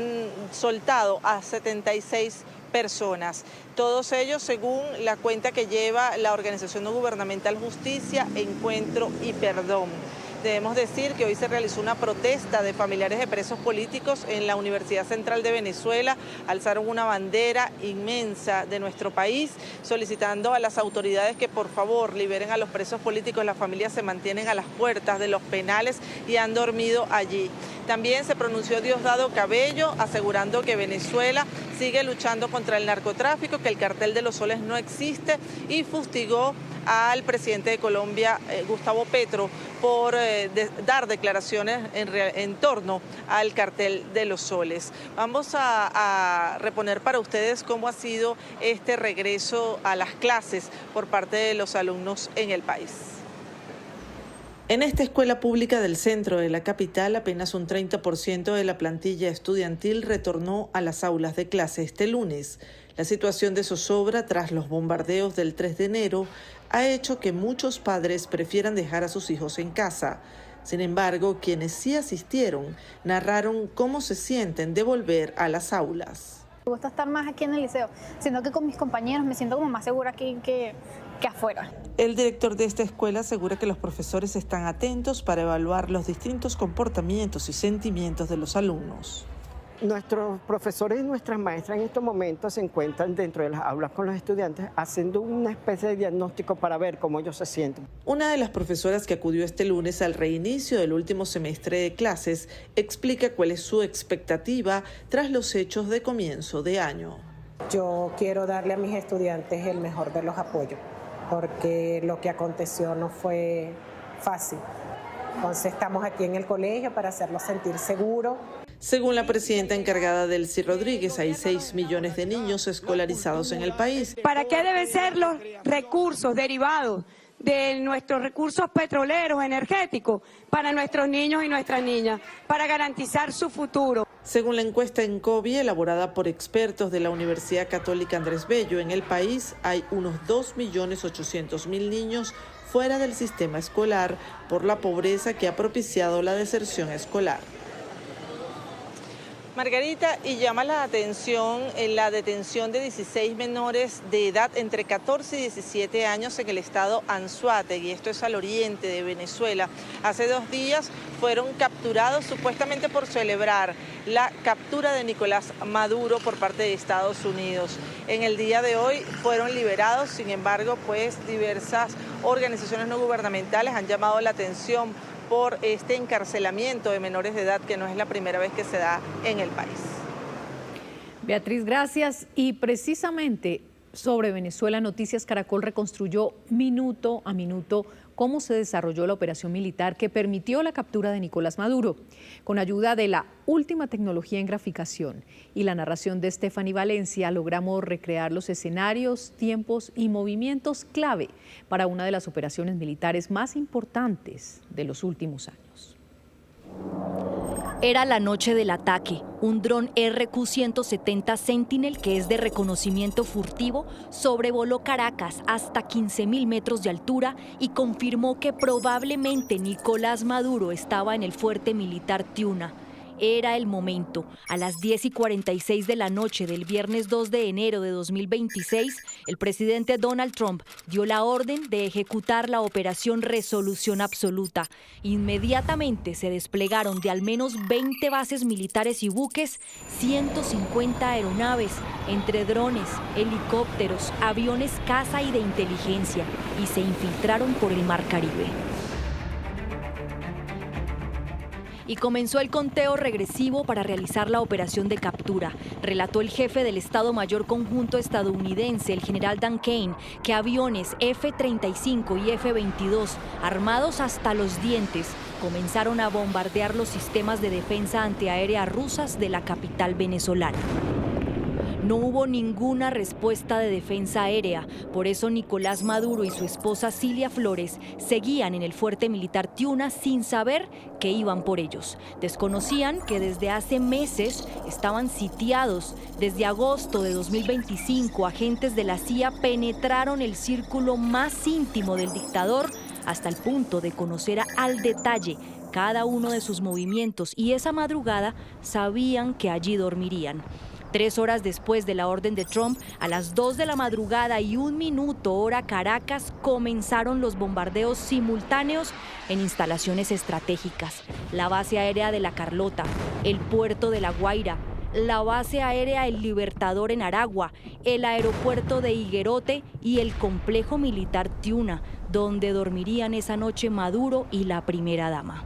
soltado a 76 personas. Todos ellos según la cuenta que lleva la organización no gubernamental Justicia, Encuentro y Perdón. Debemos decir que hoy se realizó una protesta de familiares de presos políticos en la Universidad Central de Venezuela. Alzaron una bandera inmensa de nuestro país solicitando a las autoridades que por favor liberen a los presos políticos. Las familias se mantienen a las puertas de los penales y han dormido allí. También se pronunció Diosdado Cabello asegurando que Venezuela sigue luchando contra el narcotráfico, que el cartel de los soles no existe, y fustigó al presidente de Colombia, Gustavo Petro, por dar declaraciones en torno al cartel de los soles. Vamos a reponer para ustedes cómo ha sido este regreso a las clases por parte de los alumnos en el país. En esta escuela pública del centro de la capital, apenas un 30% de la plantilla estudiantil retornó a las aulas de clase este lunes. La situación de zozobra tras los bombardeos del 3 de enero ha hecho que muchos padres prefieran dejar a sus hijos en casa. Sin embargo, quienes sí asistieron narraron cómo se sienten de volver a las aulas. Me gusta estar más aquí en el liceo, siendo que con mis compañeros me siento como más segura aquí que afuera. El director de esta escuela asegura que los profesores están atentos para evaluar los distintos comportamientos y sentimientos de los alumnos. Nuestros profesores y nuestras maestras en estos momentos se encuentran dentro de las aulas con los estudiantes haciendo una especie de diagnóstico para ver cómo ellos se sienten. Una de las profesoras que acudió este lunes al reinicio del último semestre de clases explica cuál es su expectativa tras los hechos de comienzo de año. Yo quiero darle a mis estudiantes el mejor de los apoyos, porque lo que aconteció no fue fácil. Entonces estamos aquí en el colegio para hacerlos sentir seguros. Según la presidenta encargada Delcy Rodríguez, hay 6 millones de niños escolarizados en el país. ¿Para qué deben ser los recursos derivados de nuestros recursos petroleros, energéticos, para nuestros niños y nuestras niñas, para garantizar su futuro? Según la encuesta ENCOBI, elaborada por expertos de la Universidad Católica Andrés Bello, en el país hay unos 2.800.000 niños fuera del sistema escolar por la pobreza que ha propiciado la deserción escolar. Margarita, y llama la atención la detención de 16 menores de edad entre 14 y 17 años en el estado Anzoátegui, esto es al oriente de Venezuela. Hace 2 días fueron capturados supuestamente por celebrar la captura de Nicolás Maduro por parte de Estados Unidos. En el día de hoy fueron liberados, sin embargo, pues diversas organizaciones no gubernamentales han llamado la atención por este encarcelamiento de menores de edad que no es la primera vez que se da en el país. Beatriz, gracias. Y precisamente sobre Venezuela, Noticias Caracol reconstruyó minuto a minuto cómo se desarrolló la operación militar que permitió la captura de Nicolás Maduro. Con ayuda de la última tecnología en graficación y la narración de Stephanie Valencia, logramos recrear los escenarios, tiempos y movimientos clave para una de las operaciones militares más importantes de los últimos años. Era la noche del ataque. Un dron RQ-170 Sentinel, que es de reconocimiento furtivo, sobrevoló Caracas hasta 15.000 metros de altura y confirmó que probablemente Nicolás Maduro estaba en el fuerte militar Tiuna. Era el momento. A las 10:46 de la noche del viernes 2 de enero de 2026, el presidente Donald Trump dio la orden de ejecutar la operación Resolución Absoluta. Inmediatamente se desplegaron de al menos 20 bases militares y buques, 150 aeronaves, entre drones, helicópteros, aviones caza y de inteligencia, y se infiltraron por el Mar Caribe. Y comenzó el conteo regresivo para realizar la operación de captura. Relató el jefe del Estado Mayor Conjunto estadounidense, el general Dan Kane, que aviones F-35 y F-22, armados hasta los dientes, comenzaron a bombardear los sistemas de defensa antiaérea rusas de la capital venezolana. No hubo ninguna respuesta de defensa aérea, por eso Nicolás Maduro y su esposa Cilia Flores seguían en el fuerte militar Tiuna sin saber que iban por ellos. Desconocían que desde hace meses estaban sitiados. Desde agosto de 2025, agentes de la CIA penetraron el círculo más íntimo del dictador hasta el punto de conocer al detalle cada uno de sus movimientos, y esa madrugada sabían que allí dormirían. 3 horas después de la orden de Trump, a las 2 de la madrugada y 1 minuto hora Caracas, comenzaron los bombardeos simultáneos en instalaciones estratégicas. La base aérea de La Carlota, el puerto de La Guaira, la base aérea El Libertador en Aragua, el aeropuerto de Higuerote y el complejo militar Tiuna, donde dormirían esa noche Maduro y la primera dama.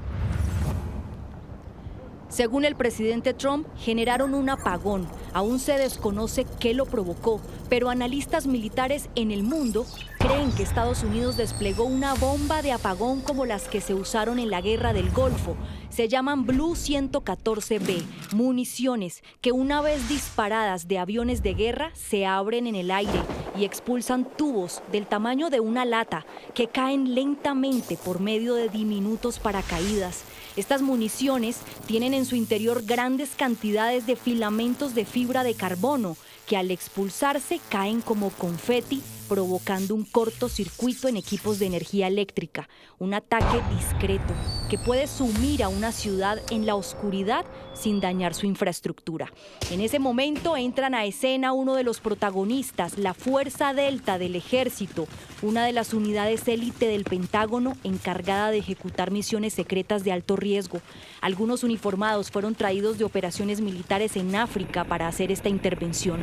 Según el presidente Trump, generaron un apagón. Aún se desconoce qué lo provocó, pero analistas militares en el mundo creen que Estados Unidos desplegó una bomba de apagón como las que se usaron en la Guerra del Golfo. Se llaman Blue 114B, municiones que una vez disparadas de aviones de guerra se abren en el aire y expulsan tubos del tamaño de una lata que caen lentamente por medio de diminutos paracaídas. Estas municiones tienen en su interior grandes cantidades de filamentos de fibra de carbono que al expulsarse caen como confeti, provocando un cortocircuito en equipos de energía eléctrica. Un ataque discreto, que puede sumir a una ciudad en la oscuridad sin dañar su infraestructura. En ese momento entran a escena uno de los protagonistas, la Fuerza Delta del Ejército, una de las unidades élite del Pentágono encargada de ejecutar misiones secretas de alto riesgo. Algunos uniformados fueron traídos de operaciones militares en África para hacer esta intervención.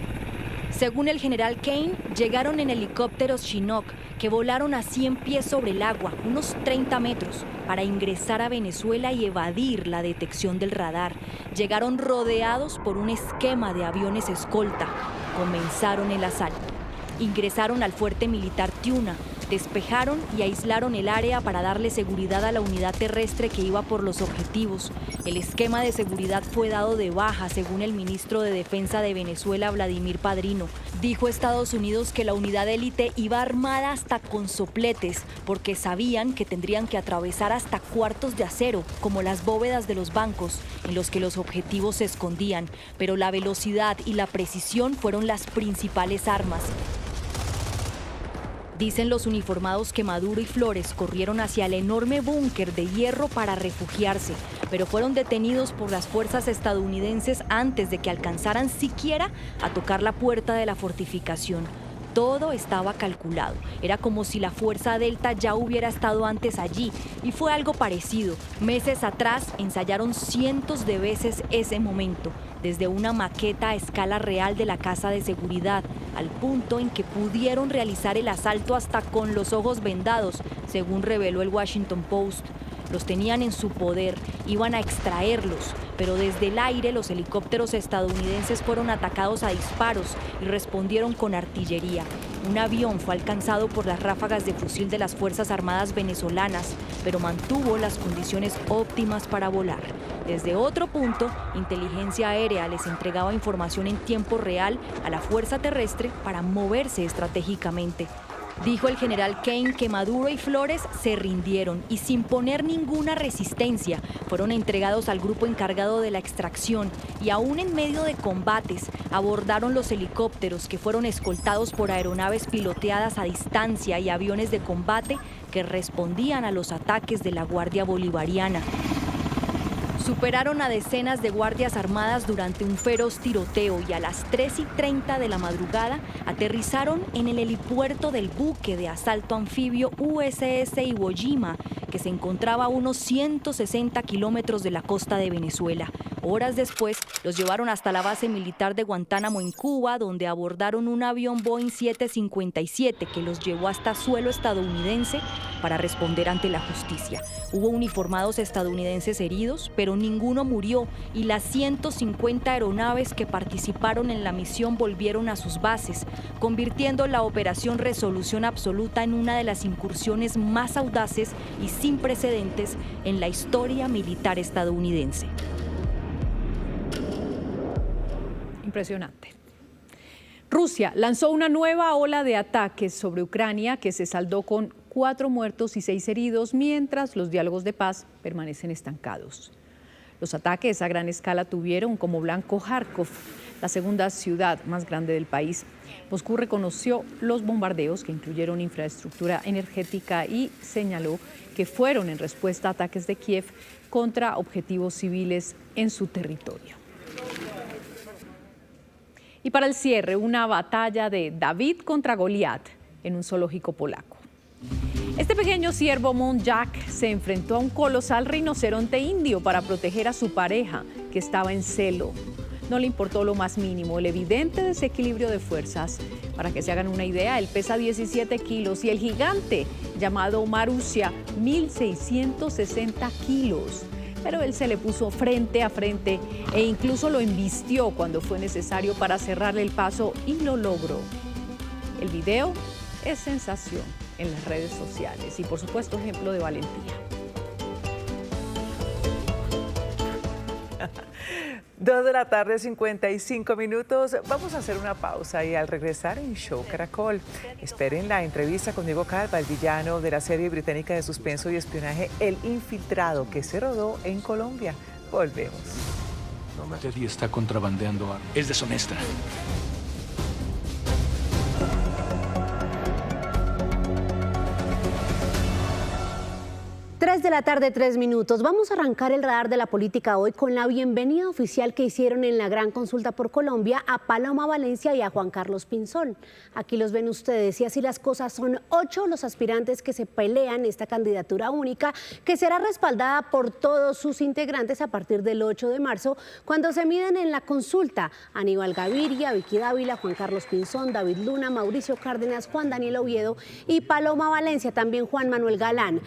Según el general Kane, llegaron en helicópteros Chinook que volaron a 100 pies sobre el agua, unos 30 metros, para ingresar a Venezuela y evadir la detección del radar. Llegaron rodeados por un esquema de aviones escolta. Comenzaron el asalto. Ingresaron al fuerte militar Tiuna, despejaron y aislaron el área para darle seguridad a la unidad terrestre que iba por los objetivos. El esquema de seguridad fue dado de baja, según el ministro de Defensa de Venezuela, Vladimir Padrino. Dijo Estados Unidos que la unidad élite iba armada hasta con sopletes, porque sabían que tendrían que atravesar hasta cuartos de acero, como las bóvedas de los bancos, en los que los objetivos se escondían. Pero la velocidad y la precisión fueron las principales armas. Dicen los uniformados que Maduro y Flores corrieron hacia el enorme búnker de hierro para refugiarse, pero fueron detenidos por las fuerzas estadounidenses antes de que alcanzaran siquiera a tocar la puerta de la fortificación. Todo estaba calculado. Era como si la Fuerza Delta ya hubiera estado antes allí, y fue algo parecido. Meses atrás ensayaron cientos de veces ese momento, desde una maqueta a escala real de la casa de seguridad, al punto en que pudieron realizar el asalto hasta con los ojos vendados, según reveló el Washington Post. Los tenían en su poder, iban a extraerlos, pero desde el aire los helicópteros estadounidenses fueron atacados a disparos y respondieron con artillería. Un avión fue alcanzado por las ráfagas de fusil de las Fuerzas Armadas venezolanas, pero mantuvo las condiciones óptimas para volar. Desde otro punto, inteligencia aérea les entregaba información en tiempo real a la fuerza terrestre para moverse estratégicamente. Dijo el general Kane que Maduro y Flores se rindieron y sin poner ninguna resistencia fueron entregados al grupo encargado de la extracción, y aún en medio de combates abordaron los helicópteros que fueron escoltados por aeronaves piloteadas a distancia y aviones de combate que respondían a los ataques de la Guardia Bolivariana. Superaron a decenas de guardias armadas durante un feroz tiroteo y a las 3:30 de la madrugada aterrizaron en el helipuerto del buque de asalto anfibio USS Iwo Jima, que se encontraba a unos 160 kilómetros de la costa de Venezuela. Horas después, los llevaron hasta la base militar de Guantánamo en Cuba, donde abordaron un avión Boeing 757 que los llevó hasta suelo estadounidense para responder ante la justicia. Hubo uniformados estadounidenses heridos, pero ninguno murió, y las 150 aeronaves que participaron en la misión volvieron a sus bases, convirtiendo la Operación Resolución Absoluta en una de las incursiones más audaces y sin precedentes en la historia militar estadounidense. Impresionante. Rusia lanzó una nueva ola de ataques sobre Ucrania que se saldó con 4 muertos y 6 heridos, mientras los diálogos de paz permanecen estancados. Los ataques a gran escala tuvieron como blanco Kharkov, la segunda ciudad más grande del país. Moscú reconoció los bombardeos, que incluyeron infraestructura energética, y señaló que fueron en respuesta a ataques de Kiev contra objetivos civiles en su territorio. Y para el cierre, una batalla de David contra Goliat en un zoológico polaco. Este pequeño ciervo Monjak se enfrentó a un colosal rinoceronte indio para proteger a su pareja, que estaba en celo. No le importó lo más mínimo el evidente desequilibrio de fuerzas. Para que se hagan una idea, él pesa 17 kilos y el gigante, llamado Marussia, 1.660 kilos. Pero él se le puso frente a frente e incluso lo embistió cuando fue necesario para cerrarle el paso, y lo logró. El video es sensación en las redes sociales y, por supuesto, ejemplo de valentía. Dos de la tarde, 55 minutos. Vamos a hacer una pausa y al regresar en Show Caracol, esperen la entrevista con Diego Calva, el villano de la serie británica de suspenso y espionaje El Infiltrado, que se rodó en Colombia. Volvemos. Teddy está contrabandeando armas. Es deshonesta. 3 de la tarde, 3 minutos. Vamos a arrancar el radar de la política hoy con la bienvenida oficial que hicieron en la gran consulta por Colombia a Paloma Valencia y a Juan Carlos Pinzón. Aquí los ven ustedes y así las cosas, son 8 los aspirantes que se pelean esta candidatura única que será respaldada por todos sus integrantes a partir del 8 de marzo cuando se miden en la consulta. Aníbal Gaviria, Vicky Dávila, Juan Carlos Pinzón, David Luna, Mauricio Cárdenas, Juan Daniel Oviedo y Paloma Valencia, también Juan Manuel Galán.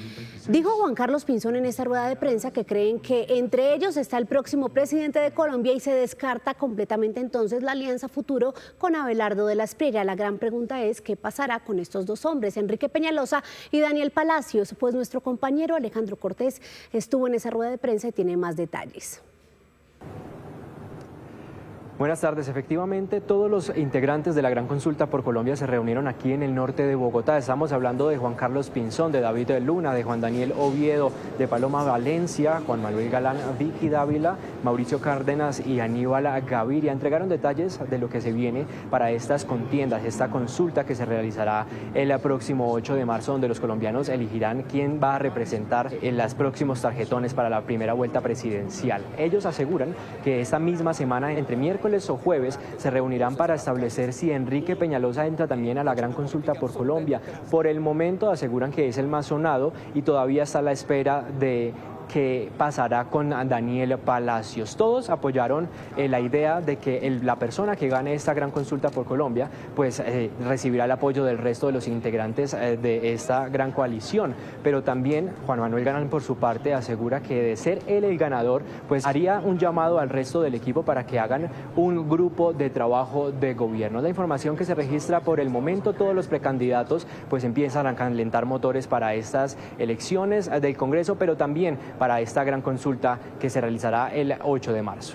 Dijo Juan Carlos Pinzón en esta rueda de prensa que creen que entre ellos está el próximo presidente de Colombia y se descarta completamente entonces la alianza futuro con Abelardo de la Espriella. La gran pregunta es ¿qué pasará con estos dos hombres, Enrique Peñalosa y Daniel Palacios? Pues nuestro compañero Alejandro Cortés estuvo en esa rueda de prensa y tiene más detalles. Buenas tardes. Efectivamente, todos los integrantes de la Gran Consulta por Colombia se reunieron aquí en el norte de Bogotá. Estamos hablando de Juan Carlos Pinzón, de David Luna, de Juan Daniel Oviedo, de Paloma Valencia, Juan Manuel Galán, Vicky Dávila, Mauricio Cárdenas y Aníbal Gaviria. Entregaron detalles de lo que se viene para estas contiendas, esta consulta que se realizará el próximo 8 de marzo, donde los colombianos elegirán quién va a representar en los próximos tarjetones para la primera vuelta presidencial. Ellos aseguran que esta misma semana, entre miércoles o jueves, se reunirán para establecer si Enrique Peñalosa entra también a la Gran Consulta por Colombia. Por el momento aseguran que es el más sonado y todavía está a la espera de qué pasará con Daniel Palacios. Todos apoyaron la idea de que la persona que gane esta Gran Consulta por Colombia pues recibirá el apoyo del resto de los integrantes de esta gran coalición, pero también Juan Manuel Galán por su parte asegura que de ser él el ganador pues haría un llamado al resto del equipo para que hagan un grupo de trabajo de gobierno. La información que se registra por el momento, todos los precandidatos pues empiezan a calentar motores para estas elecciones del Congreso, pero también para esta gran consulta que se realizará el 8 de marzo.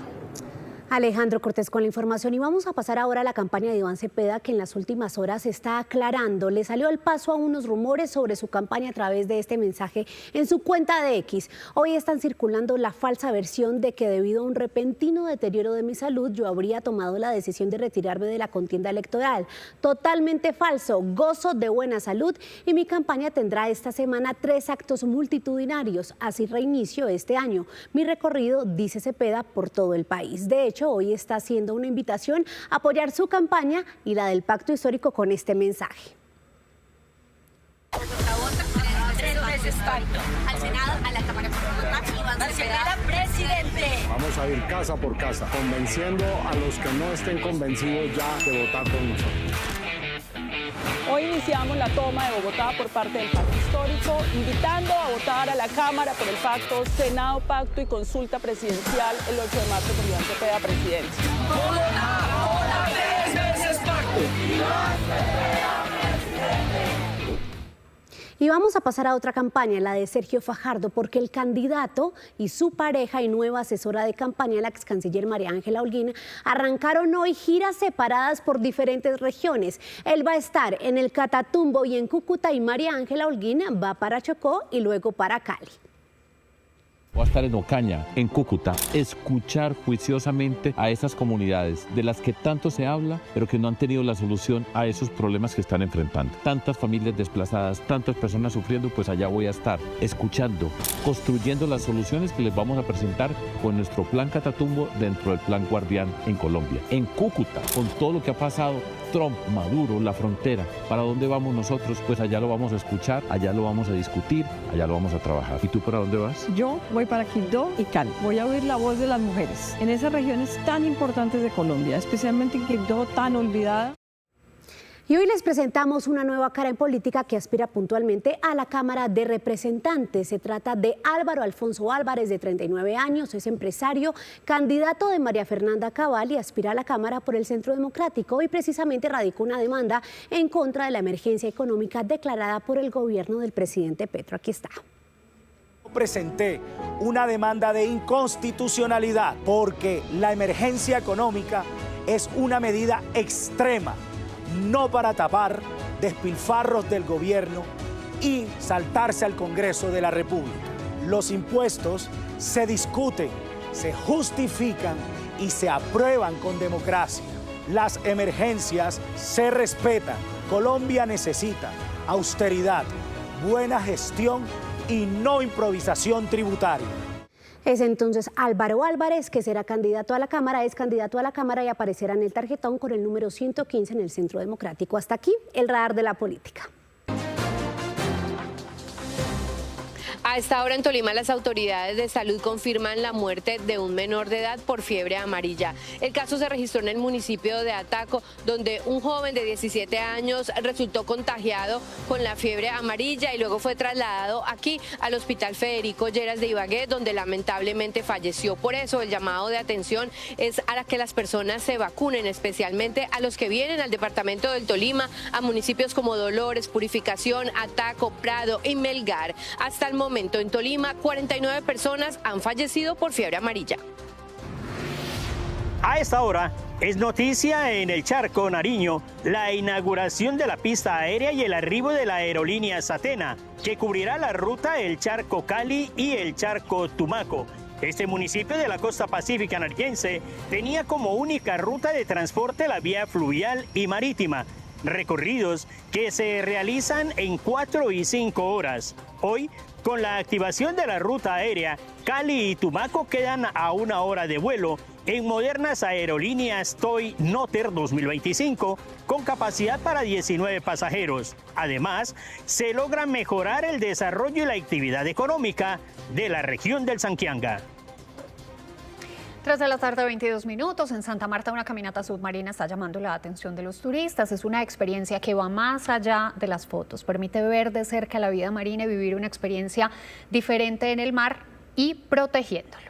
Alejandro Cortés con la información y vamos a pasar ahora a la campaña de Iván Cepeda que en las últimas horas se está aclarando. Le salió al paso a unos rumores sobre su campaña a través de este mensaje en su cuenta de X. Hoy están circulando la falsa versión de que debido a un repentino deterioro de mi salud yo habría tomado la decisión de retirarme de la contienda electoral. Totalmente falso, gozo de buena salud y mi campaña tendrá esta semana 3 actos multitudinarios. Así reinicio este año mi recorrido, dice Cepeda, por todo el país. De hecho, hoy está haciendo una invitación a apoyar su campaña y la del Pacto Histórico con este mensaje. Al Senado, a la Cámara por Bogotá, Iván Cepeda, presidente. Vamos a ir casa por casa, convenciendo a los que no estén convencidos ya de votar con nosotros. Hoy iniciamos la toma de Bogotá por parte del Pacto Histórico, invitando a votar a la Cámara por el Pacto, Senado, Pacto y Consulta Presidencial el 8 de marzo por Iván Cepeda, presidente. ¡Bogotá, 3 veces Pacto! ¡Iván Cepeda, presidente! Y vamos a pasar a otra campaña, la de Sergio Fajardo, porque el candidato y su pareja y nueva asesora de campaña, la ex canciller María Ángela Holguín, arrancaron hoy giras separadas por diferentes regiones. Él va a estar en el Catatumbo y en Cúcuta y María Ángela Holguín va para Chocó y luego para Cali. Voy a estar en Ocaña, en Cúcuta, escuchar juiciosamente a esas comunidades de las que tanto se habla, pero que no han tenido la solución a esos problemas que están enfrentando. Tantas familias desplazadas, tantas personas sufriendo, pues allá voy a estar, escuchando, construyendo las soluciones que les vamos a presentar con nuestro plan Catatumbo dentro del plan Guardián en Colombia. En Cúcuta, con todo lo que ha pasado, Trump, Maduro, la frontera, ¿para dónde vamos nosotros? Pues allá lo vamos a escuchar, allá lo vamos a discutir, allá lo vamos a trabajar. ¿Y tú para dónde vas? Yo voy para Quibdó y Cali. Voy a oír la voz de las mujeres en esas regiones tan importantes de Colombia, especialmente en Quibdó, tan olvidada. Y hoy les presentamos una nueva cara en política que aspira puntualmente a la Cámara de Representantes. Se trata de Álvaro Alfonso Álvarez, de 39 años, es empresario, candidato de María Fernanda Cabal y aspira a la Cámara por el Centro Democrático. Hoy precisamente radicó una demanda en contra de la emergencia económica declarada por el gobierno del presidente Petro. Aquí está. Presenté una demanda de inconstitucionalidad porque la emergencia económica es una medida extrema, no para tapar despilfarros del gobierno y saltarse al Congreso de la República. Los impuestos se discuten, se justifican y se aprueban con democracia. Las emergencias se respetan. Colombia necesita austeridad, buena gestión y no improvisación tributaria. Es entonces Álvaro Álvarez, que será candidato a la Cámara, es candidato a la Cámara y aparecerá en el tarjetón con el número 115 en el Centro Democrático. Hasta aquí el radar de la política. A esta hora en Tolima las autoridades de salud confirman la muerte de un menor de edad por fiebre amarilla. El caso se registró en el municipio de Ataco, donde un joven de 17 años resultó contagiado con la fiebre amarilla y luego fue trasladado aquí al Hospital Federico Lleras de Ibagué, donde lamentablemente falleció. Por eso el llamado de atención es a que las personas se vacunen, especialmente a los que vienen al departamento del Tolima, a municipios como Dolores, Purificación, Ataco, Prado y Melgar. Hasta el momento en Tolima, 49 personas han fallecido por fiebre amarilla. A esta hora es noticia en el Charco, Nariño, la inauguración de la pista aérea y el arribo de la aerolínea Satena, que cubrirá la ruta El Charco-Cali y El Charco-Tumaco. Este municipio de la costa pacífica nariñense tenía como única ruta de transporte la vía fluvial y marítima, recorridos que se realizan en 4 y 5 horas. Hoy, con la activación de la ruta aérea, Cali y Tumaco quedan a 1 hora de vuelo en modernas aerolíneas TOY Noter 2025 con capacidad para 19 pasajeros. Además, se logra mejorar el desarrollo y la actividad económica de la región del Sanquianga. 3 de la tarde, 22 minutos. En Santa Marta, una caminata submarina está llamando la atención de los turistas. Es una experiencia que va más allá de las fotos. Permite ver de cerca la vida marina y vivir una experiencia diferente en el mar y protegiéndolo.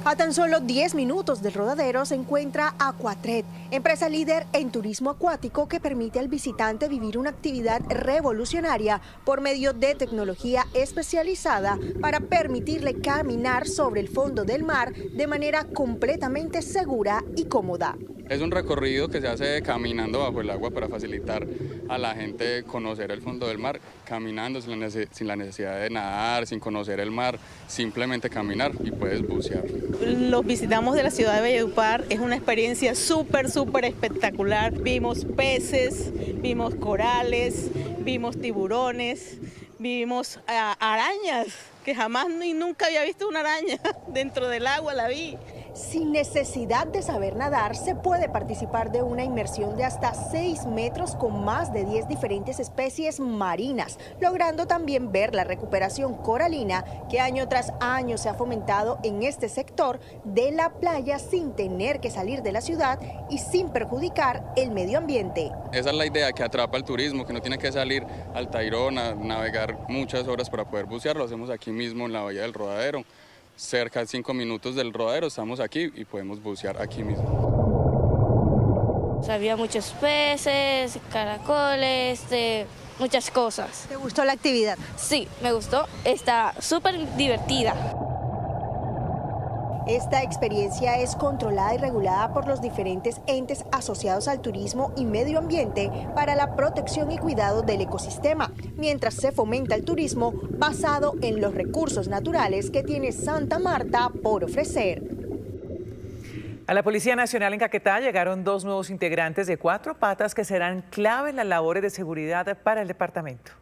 A tan solo 10 minutos del Rodadero se encuentra Aquatret, empresa líder en turismo acuático que permite al visitante vivir una actividad revolucionaria por medio de tecnología especializada para permitirle caminar sobre el fondo del mar de manera completamente segura y cómoda. Es un recorrido que se hace caminando bajo el agua para facilitar a la gente conocer el fondo del mar, caminando sin la necesidad de nadar, sin conocer el mar, simplemente caminar y puedes bucear. Los visitamos de la ciudad de Valledupar, es una experiencia súper espectacular. Vimos peces, vimos corales, vimos tiburones, vimos arañas, que jamás ni nunca había visto una araña dentro del agua, la vi. Sin necesidad de saber nadar, se puede participar de una inmersión de hasta 6 metros con más de 10 diferentes especies marinas, logrando también ver la recuperación coralina que año tras año se ha fomentado en este sector de la playa sin tener que salir de la ciudad y sin perjudicar el medio ambiente. Esa es la idea que atrapa el turismo, que no tiene que salir al Tayrona a navegar muchas horas para poder bucear, lo hacemos aquí mismo en la bahía del Rodadero. Cerca de 5 minutos del Rodadero estamos aquí y podemos bucear aquí mismo. Había muchos peces, caracoles, muchas cosas. ¿Te gustó la actividad? Sí, me gustó, está súper divertida. Esta experiencia es controlada y regulada por los diferentes entes asociados al turismo y medio ambiente para la protección y cuidado del ecosistema, mientras se fomenta el turismo basado en los recursos naturales que tiene Santa Marta por ofrecer. A la Policía Nacional en Caquetá llegaron 2 nuevos integrantes de 4 patas que serán clave en las labores de seguridad para el departamento.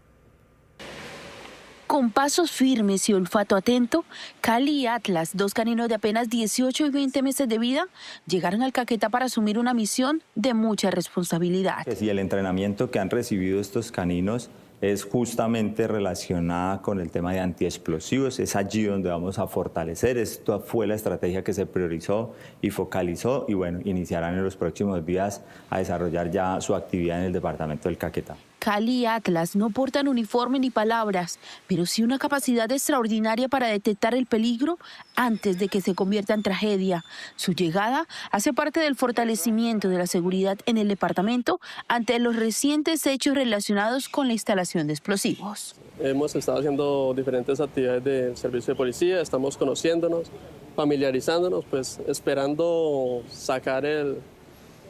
Con pasos firmes y olfato atento, Cali y Atlas, 2 caninos de apenas 18 y 20 meses de vida, llegaron al Caquetá para asumir una misión de mucha responsabilidad. Y el entrenamiento que han recibido estos caninos es justamente relacionada con el tema de antiexplosivos. Es allí donde vamos a fortalecer. Esto fue la estrategia que se priorizó y focalizó y bueno, iniciarán en los próximos días a desarrollar ya su actividad en el departamento del Caquetá. Cali y Atlas no portan uniforme ni palabras, pero sí una capacidad extraordinaria para detectar el peligro antes de que se convierta en tragedia. Su llegada hace parte del fortalecimiento de la seguridad en el departamento ante los recientes hechos relacionados con la instalación de explosivos. Hemos estado haciendo diferentes actividades del servicio de policía, estamos conociéndonos, familiarizándonos, pues esperando sacar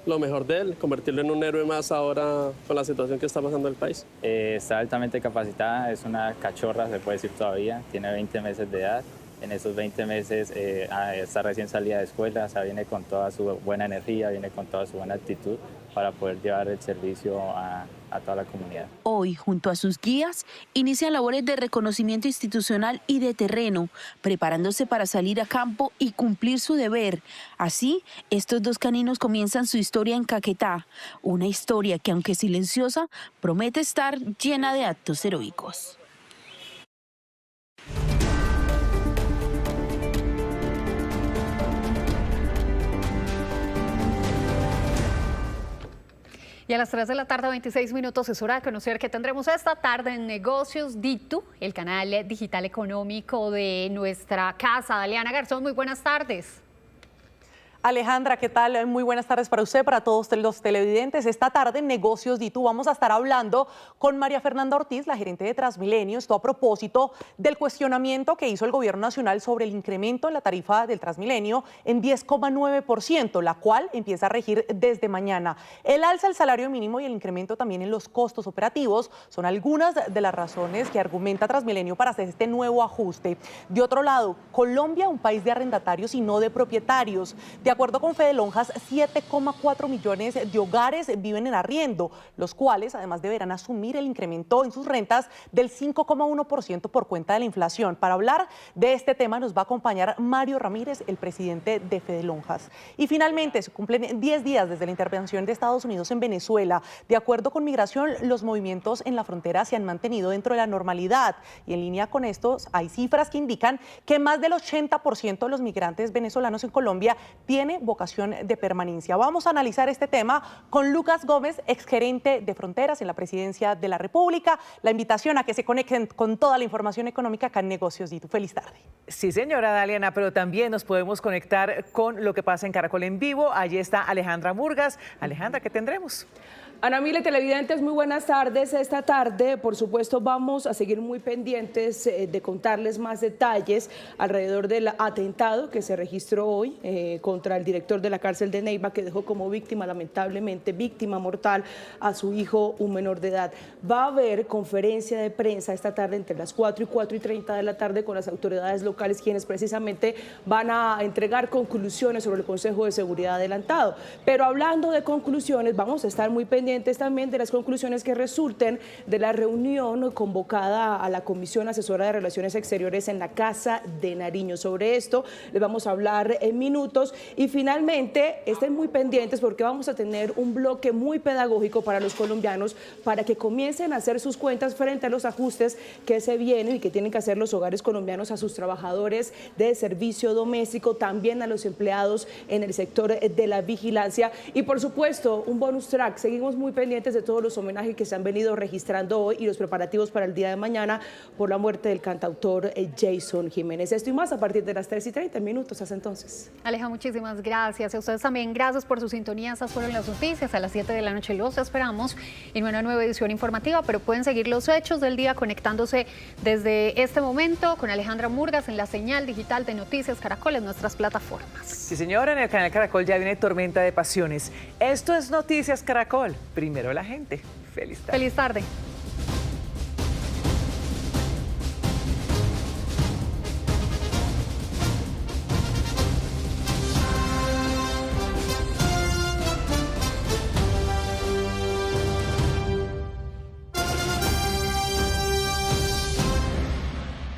lo mejor de él, convertirlo en un héroe más ahora con la situación que está pasando el país. Está altamente capacitada, es una cachorra, se puede decir todavía, tiene 20 meses de edad. en estos 20 meses está recién salida de escuela, o sea, viene con toda su buena energía, viene con toda su buena actitud para poder llevar el servicio a toda la comunidad. Hoy, junto a sus guías, inician labores de reconocimiento institucional y de terreno, preparándose para salir a campo y cumplir su deber. Así, estos dos caninos comienzan su historia en Caquetá, una historia que, aunque silenciosa, promete estar llena de actos heroicos. Y a las 3 de la tarde, 26 minutos, es hora de conocer qué tendremos esta tarde en Negocios DITU, el canal digital económico de nuestra casa. Daliana Garzón, muy buenas tardes. Alejandra, ¿qué tal? Muy buenas tardes para usted, para todos los televidentes. Esta tarde en Negocios DITU vamos a estar hablando con María Fernanda Ortiz, la gerente de Transmilenio, esto a propósito del cuestionamiento que hizo el Gobierno Nacional sobre el incremento en la tarifa del Transmilenio en 10,9%, la cual empieza a regir desde mañana. El alza del salario mínimo y el incremento también en los costos operativos son algunas de las razones que argumenta Transmilenio para hacer este nuevo ajuste. De otro lado, Colombia, un país de arrendatarios y no de propietarios. De acuerdo con Fede Lonjas, 7,4 millones de hogares viven en arriendo, los cuales además deberán asumir el incremento en sus rentas del 5,1% por cuenta de la inflación. Para hablar de este tema nos va a acompañar Mario Ramírez, el presidente de Fede Lonjas. Y finalmente se cumplen 10 días desde la intervención de Estados Unidos en Venezuela. De acuerdo con Migración, los movimientos en la frontera se han mantenido dentro de la normalidad y en línea con estos hay cifras que indican que más del 80% de los migrantes venezolanos en Colombia tiene vocación de permanencia. Vamos a analizar este tema con Lucas Gómez, exgerente de Fronteras en la Presidencia de la República. La invitación a que se conecten con toda la información económica acá en Negocios DITU. Feliz tarde. Sí, señora Daliana, pero también nos podemos conectar con lo que pasa en Caracol en vivo. Allí está Alejandra Murgas. Alejandra, ¿qué tendremos? Ana Mile, televidentes, muy buenas tardes. Esta tarde, por supuesto, vamos a seguir muy pendientes de contarles más detalles alrededor del atentado que se registró hoy contra el director de la cárcel de Neiva, que dejó como víctima, lamentablemente, víctima mortal a su hijo, un menor de edad. Va a haber conferencia de prensa esta tarde entre las 4 y 4:30 de la tarde con las autoridades locales, quienes precisamente van a entregar conclusiones sobre el Consejo de Seguridad adelantado. Pero hablando de conclusiones, vamos a estar muy pendientes también de las conclusiones que resulten de la reunión convocada a la Comisión Asesora de Relaciones Exteriores en la Casa de Nariño. Sobre esto les vamos a hablar en minutos y finalmente estén muy pendientes porque vamos a tener un bloque muy pedagógico para los colombianos para que comiencen a hacer sus cuentas frente a los ajustes que se vienen y que tienen que hacer los hogares colombianos a sus trabajadores de servicio doméstico, también a los empleados en el sector de la vigilancia y por supuesto un bonus track. Seguimos muy pendientes de todos los homenajes que se han venido registrando hoy y los preparativos para el día de mañana por la muerte del cantautor Jason Jiménez. Esto y más a partir de las 3:30 minutos. Hasta entonces. Aleja, muchísimas gracias. A ustedes también, gracias por su sintonía. Estas fueron las noticias. A las 7 de la noche los esperamos en una nueva edición informativa, pero pueden seguir los hechos del día conectándose desde este momento con Alejandra Murgas en la señal digital de Noticias Caracol en nuestras plataformas. Sí, señora, en el canal Caracol ya viene Tormenta de Pasiones. Esto es Noticias Caracol. Primero la gente. Feliz tarde. Feliz tarde.